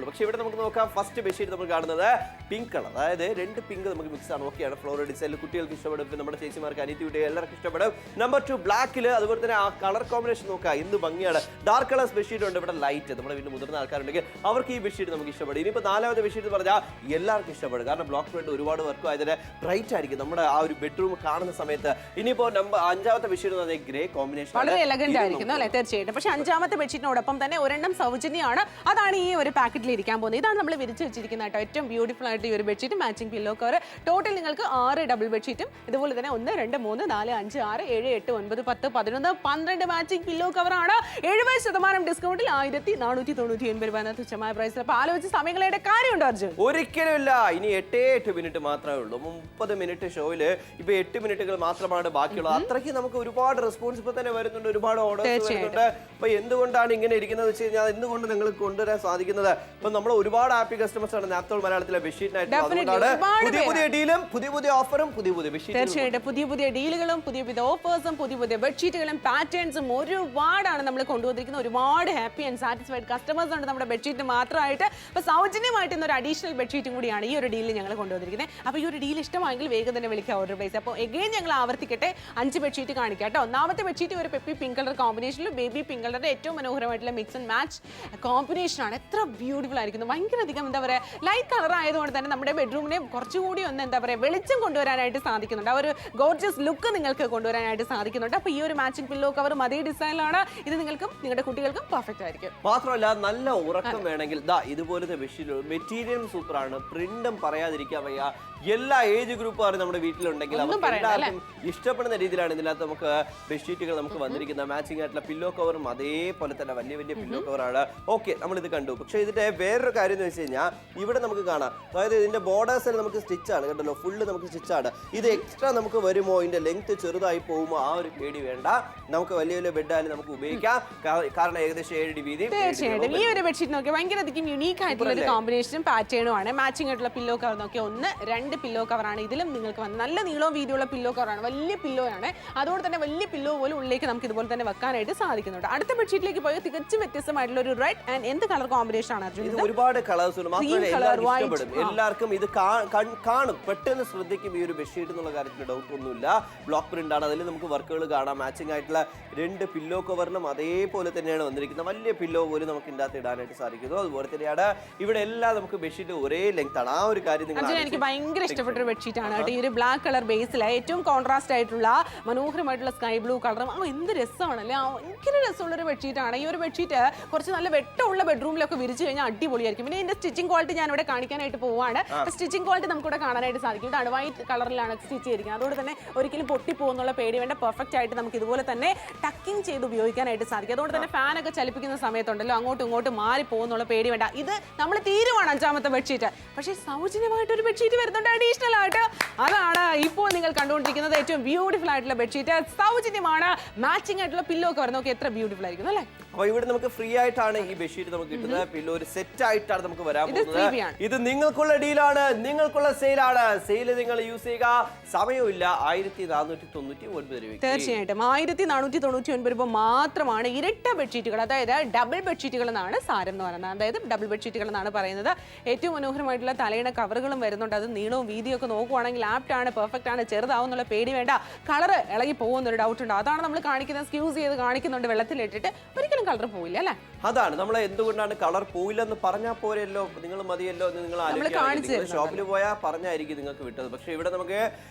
പക്ഷേ ഇവിടെ നമുക്ക് നോക്കാം. ഫസ്റ്റ് ബെഡ്ഷീറ്റ് നമ്മൾ കാണുന്നത് പിങ്ക് കളർ. അതായത് 2 പിങ്ക് നമുക്ക് മിക്സ് ആണ്. ഓക്കെയാണ്. ഫ്ലോറൽ ഡിസൈനിൽ കുട്ടികൾക്ക് ഇഷ്ടപ്പെടും. നമ്മുടെ ചേച്ചിമാർക്ക് അനിയത്തി എല്ലാവർക്കും ഇഷ്ടപ്പെടും. നമ്പർ 2 ബ്ലാക്കിൽ. അതുപോലെ തന്നെ ആ കളർ കോമ്പിനേഷൻ നോക്കാം, എന്ത് ഭംഗിയാണ്. ഡാർക്ക് കളേഴ്സ് ബെഡ്ഷീറ്റ് ഉണ്ട്. ഇവിടെ ലൈറ്റ്, നമ്മുടെ വീട്ടിൽ മുതിർന്ന ആൾക്കാരുണ്ടെങ്കിൽ അവർക്ക് ഈ ബെഡ്ഷീറ്റ് നമുക്ക് ഇഷ്ടപ്പെടും. ഇനിയിപ്പോൾ 4ാമത്തെ ബെഡ്ഷീറ്റ് പറഞ്ഞാൽ എല്ലാവർക്കും ഇഷ്ടപ്പെടും. കാരണം ബ്ലോക്ക് പ്രിന്റ് ഒരുപാട് വർക്കും ആയതിന് ബ്രൈറ്റ് ആയിരിക്കും നമ്മുടെ ആ ഒരു ബെഡ്റൂം കാണുന്ന സമയത്ത്. ഇനിയിപ്പോൾ 5ാമത്തെ ബെഡ്ഷീറ്റ് എന്ന് പറഞ്ഞാൽ ഗ്രേ കോമ്പിനേഷൻ, വളരെ എലഗന്റ് ആയിരിക്കും അല്ലേ? തീർച്ചയായിട്ടും. പക്ഷേ 5ാമത്തെ ബെഡ്ഷീറ്റിനോടൊപ്പം തന്നെ ഒരെണ്ണം സൗജന്യമാണ്. അതാണ് ഈ ഒരു പാക്കറ്റിൽ ഇരിക്കാൻ പോകുന്നത്. ഇതാണ് നമ്മൾ വിരിച്ച് വെച്ചിരിക്കുന്നത് കേട്ടോ. ഏറ്റവും ബ്യൂട്ടിഫുൾ ആയിട്ട് ഈ ഒരു bedsheet matching pillow cover. Total നിങ്ങൾക്ക് 6 ഡബിൾ ബെഡ്ഷീറ്റും ഇതുപോലെ തന്നെ 1 2 3 4 5 6 7 8 9 10 11 12 മാച്ചിങ് പില്ലോ കവറാണ്. 70% ഡിസ്കൗണ്ടിൽ 1499 രൂപ എന്ന തുച്ഛമായ പ്രൈസിൽ. അപ്പോൾ ആലോചിച്ച് സമയങ്ങളുടെ കാര്യമുണ്ടോ അർജുൻ? ഒരിക്കലും ഇല്ല. ഇനി 8 മിനിറ്റ് മാത്രമേ ഉള്ളൂ. 30 മിനിറ്റ് ഷോയില് ഇപ്പൊ 8 മിനിറ്റുകൾ മാത്രമാണ് ബാക്കിയുള്ളത്. അത്രയ്ക്ക് നമുക്ക് ഒരുപാട് റെസ്പോൺസ് ഇപ്പൊ തന്നെ വരുന്നുണ്ട്, ഒരുപാട് ഓർഡേഴ്സ് വരുന്നുണ്ട്. അപ്പൊ എന്തുകൊണ്ടാണ് ഇങ്ങനെ ഇരിക്കുന്നത് വെച്ച് കഴിഞ്ഞാൽ എന്തുകൊണ്ട് നിങ്ങൾക്ക് കൊണ്ടുവരാൻ സാധിക്കുന്നത്? ഇപ്പൊ നമ്മൾ ഒരുപാട് ഹാപ്പി കസ്റ്റമേഴ്സ് ആണ് നാപ്തോൾ മലയാളത്തിലെ ബെഡ്ഷീറ്റിനായിട്ട്. അതുകൊണ്ടാണ് പുതിയ ഡീലും പുതിയ ഓഫറും പുതിയ ബെഡ്ഷീറ്റ്. തീർച്ചയായിട്ടും പുതിയ ഡീലുകളും പുതിയ ഓഫേഴ്സും പുതിയ ബെഡ്ഷീറ്റുകളും പാറ്റേൺസും ഒരുപാടാണ് നമ്മൾ കൊണ്ടുവന്നിരിക്കുന്നത്. ഒരുപാട് ഹാപ്പി ആൻഡ് സാറ്റിസ്ഫൈഡ് കസ്റ്റമേഴ്സ് ഉണ്ട് നമ്മുടെ ബെഡ്ഷീറ്റ് മാത്രമായിട്ട്. അപ്പോൾ സൗജന്യമായിട്ട് ഇന്നൊരു അഡീഷണൽ ബെഡ്ഷീറ്റും കൂടിയാണ് ഈ ഒരു ഡീലിൽ ഞങ്ങൾ കൊണ്ടുവന്നിരിക്കുന്നത്. അപ്പോൾ ഈ ഒരു ഡീൽ ഇഷ്ടമായെങ്കിൽ വേഗം തന്നെ വിളിക്കുക, ഓർഡർ പ്ലേസ്. അപ്പോൾ എഗെയിൻ ഞങ്ങൾ ആവർത്തിക്കട്ടെ, 5 ബെഡ്ഷീറ്റ് കാണിക്കാം കേട്ടോ. ഒന്നാമത്തെ ബെഡ്ഷീറ്റ് ഒരു പെപ്പി പിങ്ക് കളർ കോമ്പിനേഷനിൽ ബേബി പിങ്ക് കളറിന്റെ ഏറ്റവും മനോഹരമായിട്ടുള്ള മിക്സ് ആൻഡ് മാച്ച് കോമ്പിനേഷനാണ്. എത്ര ബ്യൂട്ടിഫുൾ ആയിരിക്കുന്നു. ഭയങ്കര അധികം എന്താ പറയുക, ലൈറ്റ് കളർ ആയതുകൊണ്ട് തന്നെ നമ്മുടെ ബെഡ്റൂമിനെ കുറച്ചുകൂടി ഒന്ന് എന്താ പറയുക വെളിച്ചം കൊണ്ടുവരാനായിട്ട് സാധിക്കുന്നുണ്ട്. ആ ഒരു ഗോർജിയസ് ലുക്ക് നിങ്ങൾക്ക് കൊണ്ടുവരാനായിട്ട് സാധിക്കുന്നുണ്ട്. അപ്പോൾ ഈ ഒരു മാച്ചിങ് പില്ലോ കവറും അതേ ഡിസൈനിലാണ്. ഇത് നിങ്ങൾക്കും നിങ്ങളുടെ കുട്ടികൾക്കും പെർഫെക്റ്റ് ആയിരിക്കും. മാത്രമല്ല നല്ല ഉറക്കം വേണമെങ്കിൽ ഇതുപോലത്തെ ബെഡ്ഷീറ്റ് മെറ്റീരിയലും സൂപ്പറാണ്. പ്രിന്റും പറയാതിരിക്കാൻ വയ്യ. എല്ലാ ഏജ് ഗ്രൂപ്പുകാരും നമ്മുടെ വീട്ടിലുണ്ടെങ്കിൽ അവർക്ക് എല്ലാവർക്കും ഇഷ്ടപ്പെടുന്ന രീതിയിലാണ് ഇതിനകത്ത് നമുക്ക് ബെഡ്ഷീറ്റുകൾ നമുക്ക് വന്നിരിക്കുന്നത്. മാച്ചിങ് ആയിട്ടുള്ള പില്ലോ കവറും അതേപോലെ തന്നെ വലിയ പില്ലോ കവറാണ്. ഓക്കെ, നമ്മളിത് കണ്ടു. പക്ഷേ ഇതിന്റെ വേറൊരു കാര്യം എന്ന് വെച്ച് കഴിഞ്ഞാൽ ഇവിടെ നമുക്ക് കാണാം, അതായത് ഇതിന്റെ ബോർഡേഴ്സിൽ നമുക്ക് സ്റ്റിച്ചാണ് കണ്ടല്ലോ, ഫുള്ള് നമുക്ക് സ്റ്റിച്ചാണ്. ഇത് എക്സ്ട്രാ നമുക്ക് വരുമോ, ഇതിന്റെ ലെങ്ത് ചെറുതായി പോകുമോ, ആ ഒരു പേടി വേണ്ട. നമുക്ക് വലിയ ബെഡായാലും നമുക്ക് ഉപയോഗിക്കാം. കാരണം ഏകദേശം 7 അടി വീതി. തീർച്ചയായിട്ടും ഈ ഒരു ബെഡ്ഷീറ്റ് നോക്കിയാൽ ഭയങ്കര അധികം യുണീക്ക് ആയിട്ടുള്ള ഒരു കോമ്പിനേഷനും പാറ്റേണും ആണ്. മാച്ചിങ് ആയിട്ടുള്ള പില്ലോ കവർ നോക്കിയാൽ 1 2 പില്ലോ കവറാണ്. ഇതിലും നിങ്ങൾക്ക് വന്ന് നല്ല നീളവും വീതിയുള്ള പില്ലോ കവറാണ്. വലിയ പില്ലോ ആണ്. അതുകൊണ്ട് തന്നെ വലിയ പില്ലോ പോലും ഉള്ളിലേക്ക് നമുക്ക് ഇതുപോലെ തന്നെ വെക്കാനായിട്ട് സാധിക്കുന്നുണ്ട്. അടുത്ത ബെഡ്ഷീറ്റിലേക്ക് പോയി തികച്ചും വ്യത്യസ്തമായിട്ടുള്ള ഒരു റെഡ് ആൻഡ് എന്ത് കളർ കോമ്പിനേഷൻ ആണ് അർജുൻ? ഇത് ഒരുപാട് കളേഴ്സ് ഉണ്ട്. മാത്രമല്ല എല്ലാവർക്കും ഇത് കാണും, പെട്ടെന്ന് ശ്രദ്ധിക്കും ഈ ഒരു ബെഡ്ഷീറ്റ് എന്നുള്ള കാര്യത്തിൽ ഡൗട്ട് ഒന്നുമില്ല. ബ്ലോക്ക് പ്രിന്റ് ആണ്. അതിൽ നമുക്ക് വർക്കുകൾ കാണാം. മാച്ചിങ് ആയിട്ടുള്ള 2 പില്ലോ കവറിനും അതേപോലെ തന്നെയാണ് വന്നിരിക്കുന്നത്. വലിയ പില്ലോ പോലും നമുക്ക് ഇതിൻ്റെ അകത്ത് ഇടാനായിട്ട് സാധിക്കുന്നു. അതുപോലെ തന്നെയാണ് ഇവിടെ എല്ലാം നമുക്ക് ബെഡ്ഷീറ്റ് ഒരേ ലെങ്ത് ആണ്. ആ ഒരു കാര്യം എനിക്ക് ഭയങ്കര ഇഷ്ടപ്പെട്ട ഒരു ബെഡ്ഷീറ്റ് ആണ് കേട്ടോ. ഈ ഒരു ബ്ലാക്ക് കളർ ബേസിൽ ഏറ്റവും കോൺട്രാസ്റ്റ് ആയിട്ടുള്ള മനോഹരമായിട്ടുള്ള സ്കൈ ബ്ലൂ കളറും എന്ത് രസമാണല്ലേ. ഭയങ്കര രസമുള്ള ഒരു ബെഡ്ഷീറ്റ് ആണ്. ഈ ഒരു ബെഡ്ഷീറ്റ് കുറച്ച് നല്ല വെട്ടമുള്ള ബെഡ്റൂമിലൊക്കെ വിരിച്ചു കഴിഞ്ഞാൽ അടിപൊളിയായിരിക്കും. പിന്നെ ഇതിന്റെ സ്റ്റിച്ചിങ് ക്വാളിറ്റി ഞാൻ ഇവിടെ കാണിക്കാനായിട്ട് പോവാണ്. സ്റ്റിച്ചിങ് ക്വാളിറ്റി നമുക്ക് ഇവിടെ കാണാനായിട്ട് സാധിക്കും. ഇതാണ് വൈറ്റ് കളറിലാണ് സ്റ്റിച്ച് ചെയ്തിരിക്കുന്നത്. അതുകൊണ്ട് തന്നെ ഒരിക്കലും പൊട്ടിപ്പോകുന്നുള്ള പേടി വേണ്ട. പെർഫെക്റ്റ് ആയിട്ട് നമുക്ക് ഇതുപോലെ തന്നെ ടക്കിങ് ചെയ്ത് ഉപയോഗിക്കാനായിട്ട് സാധിക്കും. അതുകൊണ്ട് തന്നെ ഫാനൊക്കെ ചലിപ്പിക്കുന്ന സമയത്തുണ്ടല്ലോ അങ്ങോട്ടും ഇങ്ങോട്ടും മാറി പോകുന്നുള്ള പേടി വേണ്ട. ഇത് നമ്മൾ തീരുവാണ് 5ാമത്തെ ബെഡ്ഷീറ്റ്. പക്ഷേ സൗജന്യമായിട്ട് ഒരു ബെഡ്ഷീറ്റ് വരുന്നുണ്ട് അഡീഷണൽ ആയിട്ട്. അതാണ് ഇപ്പോൾ നിങ്ങൾ കണ്ടുകൊണ്ടിരിക്കുന്നത് ഏറ്റവും ബ്യൂട്ടിഫുൾ ആയിട്ടുള്ള ബെഡ്ഷീറ്റ്. സൗജന്യമാണ്. മാച്ചിങ് ആയിട്ടുള്ള പില്ലോ കവർ നോക്കി എത്ര ബ്യൂട്ടിഫുൾ ആയിരിക്കും അല്ലേ. അപ്പോൾ ഇവിടെ നമുക്ക് ഫ്രീ ആയിട്ടാണ് ഈ ബെഡ്ഷീറ്റ് നമുക്ക് കിട്ടുന്നത്. പില്ലോ ഒരു സെറ്റ് ആയിട്ടാണ് നമുക്ക് വരാൻ പോകുന്നത്. ഇത് നിങ്ങൾക്കുള്ള ഡീലാണ്, നിങ്ങൾക്കുള്ള സെയിലാണ്. സെയിൽ നിങ്ങൾ യൂസ് ചെയ്യുക. സമയമില്ല. 1499 രൂപ. തീർച്ചയായിട്ടും 1499 രൂപ മാത്രമാണ്. ഇരട്ട ബെഡ്ഷീറ്റുകൾ, അതായത് ഡബിൾ ബെഡ്ഷീറ്റുകൾ എന്നാണ് സാരം എന്ന് പറയുന്നത്. അതായത് ഡബിൾ ബെഡ്ഷീറ്റുകൾ എന്നാണ് പറയുന്നത്. ഏറ്റവും മനോഹരമായിട്ടുള്ള തലയിണ കവറുകളും വരുന്നുണ്ട്. അത് നീളവും വീതിയും ഒക്കെ നോക്കുവാണെങ്കിൽ ആപ്റ്റ് ആണ്, പെർഫെക്റ്റ് ആണ്. ചെറുതാവുന്നുള്ള പേടി വേണ്ട. കളർ ഇളകി പോകുന്നൊരു ഡൗട്ട് ഉണ്ട്. അതാണ് നമ്മൾ കാണിക്കുന്നത്. സ്ക്യൂസ് ചെയ്ത് കാണിക്കുന്നുണ്ട് വെള്ളത്തിലിട്ടിട്ട്. ഒരിക്കലും കളർ പോയില്ല അല്ലേ. അതാണ് നമ്മൾ എന്തുകൊണ്ടാണ് കളർ പോയില്ലെന്ന് പറഞ്ഞാൽ പോരെയല്ലോ, നിങ്ങൾ മതിയല്ലോ എന്ന് നിങ്ങൾ ഷോപ്പിൽ പോയാൽ പറഞ്ഞായിരിക്കും നിങ്ങൾക്ക് വിട്ടത്. പക്ഷെ ഇവിടെ നമുക്ക്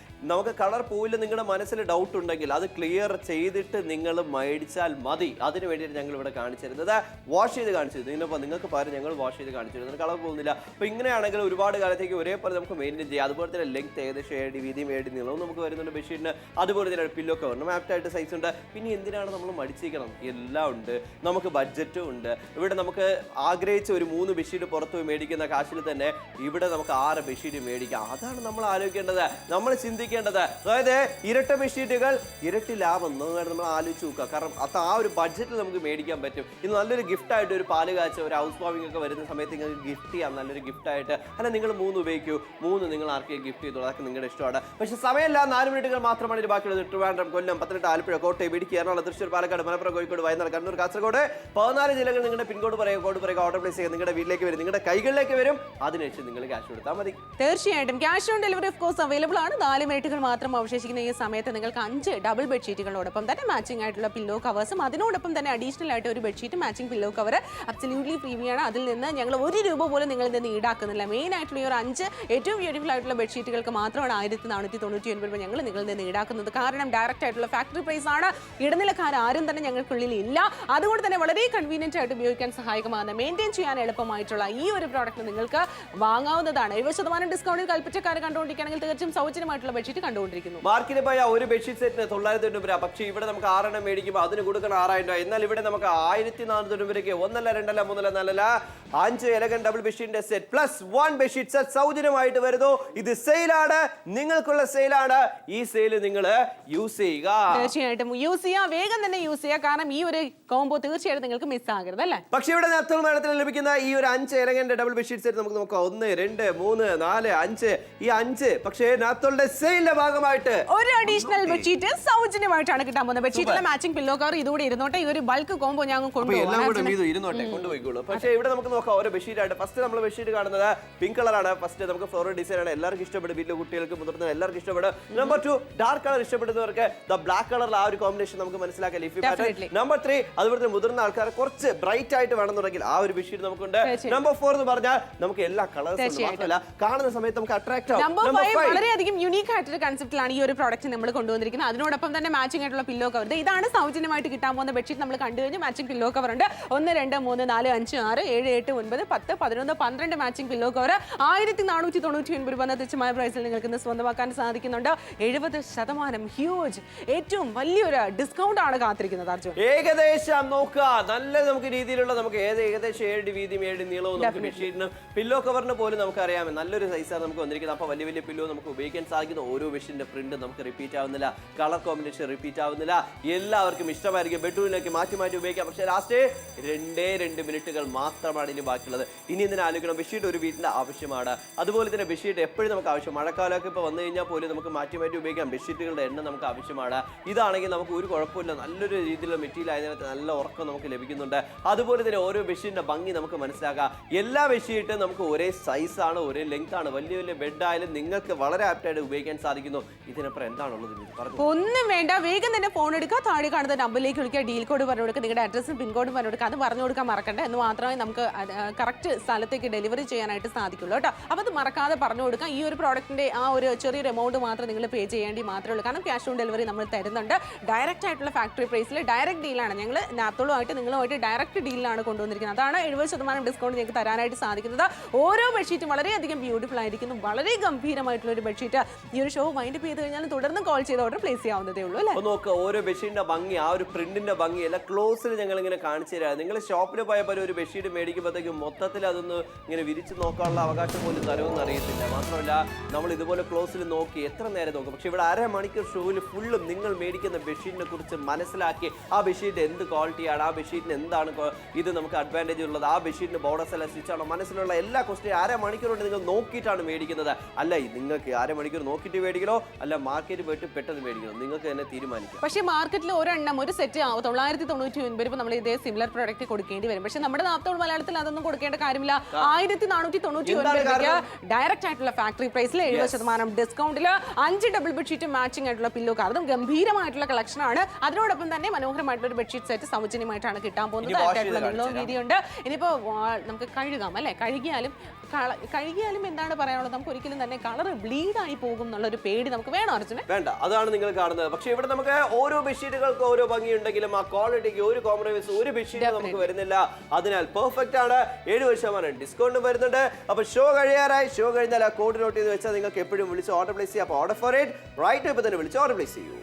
നമുക്ക് കളർ പോയില്ല നിങ്ങളുടെ മനസ്സിൽ ഡൗട്ട് ഉണ്ടെങ്കിൽ അത് ക്ലിയർ ചെയ്തിട്ട് നിങ്ങൾ മേടിച്ചാൽ മതി. അതിന് വേണ്ടിയിട്ട് ഞങ്ങൾ ഇവിടെ കാണിച്ചിരുന്നത് വാഷ് ചെയ്ത് കാണിച്ചിരുന്നു. ഇതിനപ്പോൾ നിങ്ങൾക്ക് പകരം ഞങ്ങൾ വാഷ് ചെയ്ത് കാണിച്ചിരുന്നു, കളർ പോകുന്നില്ല. അപ്പോൾ ഇങ്ങനെയാണെങ്കിൽ ഒരുപാട് കാലത്തേക്ക് ഒരേപോലെ നമുക്ക് മെയിൻറ്റെയിൻ ചെയ്യാം. അതുപോലെ തന്നെ ലെങ്ത് ഏകദേശം 7 വീതിയും 7 നീളവും നമുക്ക് വരുന്നുണ്ട് ബെഡ്ഷീറ്റിന്. അതുപോലെ തന്നെ പില്ലോ കവറിനും ആപ്റ്റായിട്ട് സൈസ് ഉണ്ട്. പിന്നെ എന്തിനാണ് നമ്മൾ മടിച്ചിരിക്കണം, എല്ലാം ഉണ്ട്, നമുക്ക് ബഡ്ജറ്റും ഉണ്ട്. ഇവിടെ നമുക്ക് ആഗ്രഹിച്ച ഒരു 3 ബെഡ്ഷീറ്റ് പുറത്ത് പോയി മേടിക്കുന്ന കാശിൽ തന്നെ ഇവിടെ നമുക്ക് 6 ബെഡ്ഷീറ്റ് മേടിക്കാം. അതാണ് നമ്മൾ ആലോചിക്കേണ്ടത്, നമ്മൾ ചിന്തിക്കേണ്ടത്. അതായത് ഇരട്ട ബെഡ്ഷീറ്റുകൾ ഇരട്ടി ലാഭം നമ്മൾ ആലോചിച്ച് നോക്കുക. കാരണം അത് ആ ഒരു ബഡ്ജറ്റിൽ നമുക്ക് മേടിക്കാൻ പറ്റും. ഇത് നല്ലൊരു ഗിഫ്റ്റായിട്ട് ഒരു പാല് കാച്ച ഒരു ഹൗസ് വാമിംഗ് ഒക്കെ വരുന്ന സമയത്ത് നിങ്ങൾക്ക് ഗിഫ്റ്റ് ചെയ്യാം, നല്ലൊരു ഗിഫ്റ്റായിട്ട്. അല്ല നിങ്ങൾ 3 ഉപയോഗിക്കൂ, 3 നിങ്ങൾ ആർക്കെയും ഗിഫ്റ്റ് ചെയ്തോളൂ, അതൊക്കെ നിങ്ങളുടെ ഇഷ്ടമാണ്. പക്ഷേ സമയമില്ല, 4 മിനിറ്റുകൾ മാത്രമാണ് ഇത് ബാക്കിയുള്ളത്. ട്രിവാൻഡ്രം, കൊല്ലം, പത്തനംതിട്ട, ആലപ്പുഴ, കോട്ടയം, ഇടുക്കി, എറണാകുളം, തൃശ്ശൂർ, പാലക്കാട്, മലപ്പുറം, കോഴിക്കോട്, വയനാട്, കണ്ണൂർ, കാസർഗോഡ് 14 ജില്ലകൾ. നിങ്ങളുടെ പിൻകോഡ് പറയുക, കോഡ് പറയുക, ഓർഡർ പ്ലേസ് ചെയ്യുക, നിങ്ങളുടെ വീട്ടിലേക്ക് വരും, നിങ്ങളുടെ കൈകളിലേക്ക് വരും. അതിനുശേഷം നിങ്ങൾ ക്യാഷ് കൊടുത്താൽ മതി. തീർച്ചയായിട്ടും cash on delivery of course available ആണ്. 4 മിനിറ്റുകൾ മാത്രം അവശേഷിക്കുന്ന ഈ സമയത്ത് നിങ്ങൾക്ക് 5 ഡബിൾ ബെഡ്ഷീറ്റുകളോടൊപ്പം തന്നെ മാച്ചിങ് ആയിട്ടുള്ള പില്ലോ കവേഴ്സും അതിനോടൊപ്പം തന്നെ അഡീഷണൽ ആയിട്ട് ഒരു bedsheet matching pillow cover absolutely ഫ്രീയാണ്. അതിൽ നിന്ന് ഞങ്ങൾ 1 രൂപ പോലും നിങ്ങളിൽ നിന്ന് ഈടാക്കുന്നില്ല. മെയിൻ ആയിട്ടുള്ള ഈ ഒരു 5 ഏറ്റവും ബ്യൂട്ടിഫുൾ ആയിട്ടുള്ള ബെഡ്ഷീറ്റുകൾക്ക് മാത്രമാണ് 1499 രൂപ ഞങ്ങൾ നിങ്ങളിൽ നിന്ന് ഈടാക്കുന്നത്. കാരണം ഡയറക്റ്റ് ആയിട്ടുള്ള ഫാക്ടറി പ്രൈസ് ആണ്. ഇടനിലക്കാർ ആരും തന്നെ ഞങ്ങൾക്കുള്ളിൽ ഇല്ല. അതുകൊണ്ട് തന്നെ വളരെ കൺവീനിയന്റ് ആയിട്ട് ഉപയോഗിക്കാൻ സഹായകമാകുന്ന, മെയിൻറ്റെയിൻ ചെയ്യാൻ എളുപ്പമായിട്ടുള്ള ഈ ഒരു പ്രോഡക്റ്റ് നിങ്ങൾക്ക് വാങ്ങാവുന്നതാണ്. 70% ഡിസ്കൗണ്ടിൽ കൽപ്പിച്ചക്കാർ കണ്ടുകൊണ്ടിരിക്കുകയാണെങ്കിൽ തീർച്ചയായും സൗജന്യമായിട്ടുള്ള ബെഡ്ഷീറ്റ് കണ്ടുകൊണ്ടിരിക്കുന്നു. മാർക്കറ്റിൽ പോയ ഒരു ബെഡ്ഷീറ്റ് സെറ്റിന് 990 രൂപ. പക്ഷേ ഇവിടെ നമുക്ക് 6 മേടിക്കുമ്പോൾ അതിന് കൊടുക്കണം 6000 രൂപ. എന്നാൽ ഇവിടെ നമുക്ക് 1400 രൂപയ്ക്ക് 1 അല്ല 2 അല്ല 3 അല്ല 4 അല്ല 5 എലഗൻ ഡബിൾ ബെഡ്ഷീറ്റിന്റെ സെറ്റ് പ്ലസ് 1 ബെഡ്ഷീറ്റ് സെറ്റ് സൗജന്യമായിട്ട് വരുന്നു. ഇത് സെയിലാണ്, നിങ്ങൾക്കുള്ള സെയിലാണ്. ഈ സെയിൽ നിങ്ങൾ യൂസ് ചെയ്യുക, തീർച്ചയായിട്ടും യൂസ് ചെയ്യുക, വേഗം തന്നെ യൂസ് ചെയ്യുക. കാരണം ഈ ഒരു കോംബോ തീർച്ചയായിട്ടും നിങ്ങൾക്ക് മിസ് ആകരുത് അല്ലേ. പക്ഷേ ഇവിടെ നത്തോൾ മേളത്തിൽ ലഭിക്കുന്ന ഈ ഒരു 5 എലഗന്റെ ഡബിൾ ബെഡ്ഷീറ്റ് സെറ്റ് നമുക്ക് നോക്കാം. 1 2 3 4 5 ഈ 5. പക്ഷേ നാത്തോളിന്റെ സെയിലിന്റെ ഭാഗമായിട്ട് ഒരു അഡീഷണൽ ബെഡ്ഷീറ്റ് സൗജന്യമായിട്ടാണ് കിട്ടാൻ പോകുന്നത്. ബെഡ്ഷീറ്റിലെ മാച്ചിങ് പില്ലോ കവർ ഇതുകൂടി ഇരുന്നോട്ടെ. ഈ ഒരു ബൾക്ക് കോംബോ ഞങ്ങൾ കൊണ്ടുപോയിക്കോളൂ. പക്ഷേ ഇവിടെ നമുക്ക് നോക്കാം ഓരോ ബെഡ്ഷീറ്റ് ആയിട്ട്. ഫസ്റ്റ് നമ്മൾ ബെഡ്ഷീറ്റ് കാണുന്നത് പിങ്ക് കളറാണ്. ഫസ്റ്റ് നമുക്ക് ഫ്ലോറൽ ഡിസൈൻ ആണ്, എല്ലാവർക്കും ഇഷ്ടപ്പെടും. വീട്ടിലെ കുട്ടികൾക്ക് മുതിർന്ന എല്ലാവർക്കും ഇഷ്ടപ്പെടും. നമ്പർ 2 ഡാർക്ക് കളർ ഇഷ്ടപ്പെടുന്നവർക്ക് ബ്ലാക്ക് കളറിൽ ആ ഒരു കോമ്പിനേഷൻ നമുക്ക് മനസ്സിലാക്കാം. Leafy pattern. നമ്പർ 3 അതുപോലെ മുതിർന്ന ആൾക്കാർ കുറച്ച് ബ്രൈറ്റ് ആയിട്ട് വേണമെന്നുണ്ടെങ്കിൽ ആ ഒരു ബെഡ്ഷീറ്റ് നമുക്കുണ്ട്. നമ്പർ 4 എന്ന് പറഞ്ഞാൽ നമുക്ക് എല്ലാ കളേഴ്സും മാത്രമല്ല കാണുന്ന സമയത്ത് നമുക്ക് അട്രാക്ട് ആവും. നമ്പർ 5 വളരെയധികം യൂണീക്ക് ആയിട്ടൊരു കൺസെപ്റ്റിലാണ് ഈ ഒരു പ്രോഡക്റ്റ് നമ്മൾ കൊണ്ടുവന്നിരിക്കുന്നത്. അതിനോടൊപ്പം തന്നെ മാച്ചിങ് ആയിട്ടുള്ള പില്ലോ കവർ. ഇതാണ് സൗജന്യമായിട്ട് കിട്ടാൻ പോകുന്ന ബെഡ്ഷീറ്റ്. നമ്മൾ കണ്ടു കഴിഞ്ഞാൽ മാച്ചിങ് പില്ലോ കവർ ഉണ്ട്. 1 2 3 4 5 6 7 8 9 10 11 12 മാച്ചിങ് പില്ലോ കവർ 1499 രൂപ എന്ന തുച്ഛമായ പ്രൈസിൽ നിങ്ങൾക്ക് ഇന്ന് സ്വന്തമാക്കാൻ സാധിക്കുന്നുണ്ട്. 70% ഹ്യൂജ്, ഏറ്റവും വലിയൊരു ഡിസ്കൗണ്ട് ആണ് കാത്തിരിക്കുന്നത്. അർജുൻ ഏകദേശം നോക്കുക, നല്ല നമുക്ക് രീതിയിലുള്ള നമുക്ക് ഏകദേശം 7 വീതിയും 7 നീളവും നമുക്ക് ബെഡ്ഷീറ്റിനും പില്ലോ കവറിന് പോലും നമുക്ക് അറിയാം നല്ലൊരു സൈസാണ് നമുക്ക് വന്നിരിക്കുന്നത്. അപ്പോൾ വലിയ വലിയ പില്ലോ നമുക്ക് ഉപയോഗിക്കാൻ സാധിക്കുന്ന ഓരോ ബെഡ്ഷീറ്റിന്റെ പ്രിന്റ് നമുക്ക് റിപ്പീറ്റ് ആവുന്നില്ല, കളർ കോമ്പിനേഷൻ റിപ്പീറ്റ് ആവുന്നില്ല, എല്ലാവർക്കും ഇഷ്ടമായിരിക്കും. ബെഡ്റൂമിലേക്ക് മാറ്റി മാറ്റി ഉപയോഗിക്കാം. പക്ഷേ ലാസ്റ്റ് 2 മിനിറ്റുകൾ മാത്രമാണ് ഇനി ബാക്കിയുള്ളത്. ഇനി എന്തിനാ ആലോചിക്കണം, ബെഡ്ഷീറ്റ് ഒരു വീട്ടിന്റെ ആവശ്യമാണ്. അതുപോലെ തന്നെ ബെഡ്ഷീറ്റ് എപ്പോഴും നമുക്ക് ആവശ്യം. മഴക്കാലമൊക്കെ ഇപ്പോൾ വന്നു കഴിഞ്ഞാൽ പോലും നമുക്ക് മാറ്റി മാറ്റി ഉപയോഗിക്കാം. ബെഡ്ഷീറ്റുകളുടെ എണ്ണം നമുക്ക് ആവശ്യമാണ്. ഇതാണെങ്കിൽ നമുക്ക് ഒരു കുഴപ്പമില്ല, നല്ലൊരു രീതിയിലുള്ള മെറ്റീരിയൽ ആയതിനകത്ത് നല്ല ഉറക്കം നമുക്ക് ലഭിക്കുന്നുണ്ട്. അതുപോലെ തന്നെ ഓരോ ബെഡ്ഷീറ്റിന്റെ ഭംഗി നമുക്ക് മനസ്സിലാക്കാം. എല്ലാ ബെഡ്ഷീറ്റും നമുക്ക് ഒരേ സൈസാണ്, ഒരേ ലെങ്ത് ആണ്. വലിയ വലിയ ബെഡ് ആയാലും നിങ്ങൾക്ക് വളരെ ആപ്റ്റായിട്ട് ഉപയോഗിക്കാൻ സാധിക്കുന്നു. ഇതിനപ്പുറം എന്താണുള്ളത് ഒന്നും വേണ്ട, വേഗം തന്നെ ഫോൺ എടുക്കുക, താഴെ കാണുന്ന നമ്പറിലേക്ക് വിളിക്കുക, ഡീൽ കോഡ് പറഞ്ഞു കൊടുക്കുക, നിങ്ങളുടെ അഡ്രസ്സും പിൻകോഡും പറഞ്ഞു കൊടുക്കുക. അത് പറഞ്ഞു കൊടുക്കാൻ മറക്കണ്ട, എന്ന് മാത്രമേ നമുക്ക് കറക്റ്റ് സ്ഥലത്തേക്ക് ഡെലിവറി ചെയ്യാനായിട്ട് സാധിക്കുള്ളൂ കേട്ടോ. അപ്പോൾ അത് മറക്കാതെ പറഞ്ഞു കൊടുക്കുക. ഈ ഒരു പ്രോഡക്റ്റിന്റെ ആ ഒരു ചെറിയൊരു എമൗണ്ട് മാത്രം നിങ്ങൾ പേ ചെയ്യേണ്ടി മാത്രമേ ഉള്ളൂ. കാരണം ക്യാഷ് ഓൺ ഡെലിവറി നമ്മൾ തരുന്നുണ്ട്. ഡയറക്റ്റ് ആയിട്ടുള്ള ഫാക്ടറി പ്രൈസിൽ ഡയറക്റ്റ് ഡീലാണ്. ഞങ്ങൾ നാത്തോളുമായിട്ട് നിങ്ങളുമായിട്ട് ഡയറക്റ്റ് ഡീലിലാണ് കൊണ്ടുവന്നിരിക്കുന്നത്. അതാണ് 70% ഡിസ്കൗണ്ട് നിങ്ങൾക്ക് തരാനായിട്ട് സാധിക്കുന്നത്. ഓരോ ബെഡ്ഷീറ്റും വളരെയധികം ബ്യൂട്ടിഫുൾ ആയിരിക്കുന്നു. വളരെ ഗംഭീരമായിട്ടുള്ള ഒരു ബെഡ്ഷീറ്റ്. ഈ ഒരു ഷോ വൈൻഡപ്പ് ചെയ്ത് കഴിഞ്ഞാൽ തുടർന്ന് കോൾ ചെയ്ത് ഓർഡർ പ്ലേസ് ചെയ്യാവുന്നതേ ഉള്ളൂ അല്ലേ. നോക്കുക, ഓരോ ബെഡ്ഷീറ്റിന്റെ ഭംഗി, ആ ഒരു പ്രിന്റിന്റെ ഭംഗി എല്ലാം ക്ലോസിൽ ഞങ്ങൾ ഇങ്ങനെ കാണിച്ചു തരാം. നിങ്ങൾ ഷോപ്പിൽ പോയപ്പോൾ ഒരു ബെഡ്ഷീറ്റ് മേടിക്കുമ്പോഴത്തേക്കും മൊത്തത്തിൽ അതൊന്ന് ഇങ്ങനെ വിരിച്ച് നോക്കാനുള്ള അവകാശം പോലും തരുമെന്ന് അറിയത്തില്ല. മാത്രമല്ല നമ്മൾ ഇതുപോലെ ക്ലോസിൽ നോക്കി എത്ര നേരം നോക്കും. പക്ഷെ ഇവിടെ 1/2 മണിക്കൂർ ഷോയിൽ ഫുള്ളും നിങ്ങൾ മേടിക്കുന്ന ബെഡ്ഷീറ്റിനെ കുറിച്ച് മനസ്സിലാക്കി ആ ബെഡ്ഷീറ്റ് എന്ത് ക്വാളിറ്റിയാണ്, ആ ബെഡ്ഷീറ്റിന് എന്താണ് ഇത് നമുക്ക് അഡ്വാൻറ്റേജ് ഉള്ളത്, ആ ബെഡ്ഷീറ്റിന് ബോർഡേഴ്സ് എല്ലാം സ്റ്റിച്ചാണോ, മനസ്സിലുള്ള എല്ലാ ക്വസ്റ്റ്യൻ 1/2 മണിക്കൂർ കൊണ്ട് നിങ്ങൾ നോക്കിയിട്ടാണ് മേടിക്കുന്നത്. അല്ല നിങ്ങൾക്ക് 1/2 മണിക്കൂർ നോക്കിയിട്ട് മേടിക്കണോ അല്ല മാർക്കറ്റ് പോയിട്ട് പെട്ടെന്ന് മേടിക്കണോ, നിങ്ങൾക്ക് തന്നെ തീരുമാനിക്കാം. പക്ഷേ മാർക്കറ്റിൽ ഒരെണ്ണം ഒരു സെറ്റ് 999 രൂപ നമ്മൾ ഇതേ സിമിലർ പ്രോഡക്റ്റ് കൊടുക്കേണ്ടി വരും. പക്ഷെ നമ്മുടെ നാത്തോൾ മലയാളത്തിൽ അതൊന്നും കൊടുക്കേണ്ട കാര്യമില്ല. 1499 രൂപയ്ക്ക് ഡയറക്റ്റ് ആയിട്ടുള്ള ഫാക്ടറി പ്രൈസിൽ 70% ഡിസ്കൗണ്ടിൽ 5 ഡബിൾ ബെഡ്ഷീറ്റ് മാച്ചിങ് ആയിട്ടുള്ള പില്ലോ കവറും ഗംഭീരമായിട്ടുള്ള കളക്ഷൻ ആണ്. അതിനോടൊപ്പം തന്നെ മനോഹരമായിട്ടുള്ള ഒരു ബെഡ്ഷീറ്റ് സെറ്റ് സൗജന്യമായിട്ടാണ് കിട്ടാൻ പോകുന്നത്. നീളവും വീതിയുണ്ട്. ഇനിയിപ്പോ നമുക്ക് കഴുകാം അല്ലെ. കഴുകിയാലും എന്താണ് പറയാനുള്ളത്, നമുക്ക് ഒരിക്കലും തന്നെ കളർ ബ്ലീഡ് ആയി പോകും എന്നുള്ള ഒരു പേടി നമുക്ക് വേണം അർജുന. വേണ്ട, അതാണ് നിങ്ങൾ കാണുന്നത്. പക്ഷെ ഇവിടെ നമുക്ക് ഓരോ ബെഡ്ഷീറ്റുകൾക്ക് ഓരോ ഭംഗിയുണ്ടെങ്കിലും ആ ക്വാളിറ്റിക്ക് ഒരു കോംപ്രമൈസ് ഒരു ബെഡ്ഷീറ്റ് നമുക്ക് വരുന്നില്ല. അതിനാൽ പെർഫെക്റ്റ് ആണ്. 70% ഡിസ്കൗണ്ട് വരുന്നുണ്ട്. അപ്പൊ ഷോ കഴിയാറായി. ഷോ കഴിഞ്ഞാൽ ആ കോഡ് നോട്ട് ചെയ്ത് വെച്ചാൽ നിങ്ങൾക്ക് എപ്പോഴും വിളിച്ച് ഓർഡർ പ്ലേസ് ചെയ്യാം. അപ്പോൾ ഓർഡർ ഫോർ ഇറ്റ് റൈറ്റ് ഇപ്പൊ തന്നെ വിളിച്ച് ഓർഡർ പ്ലേസ് ചെയ്യൂ.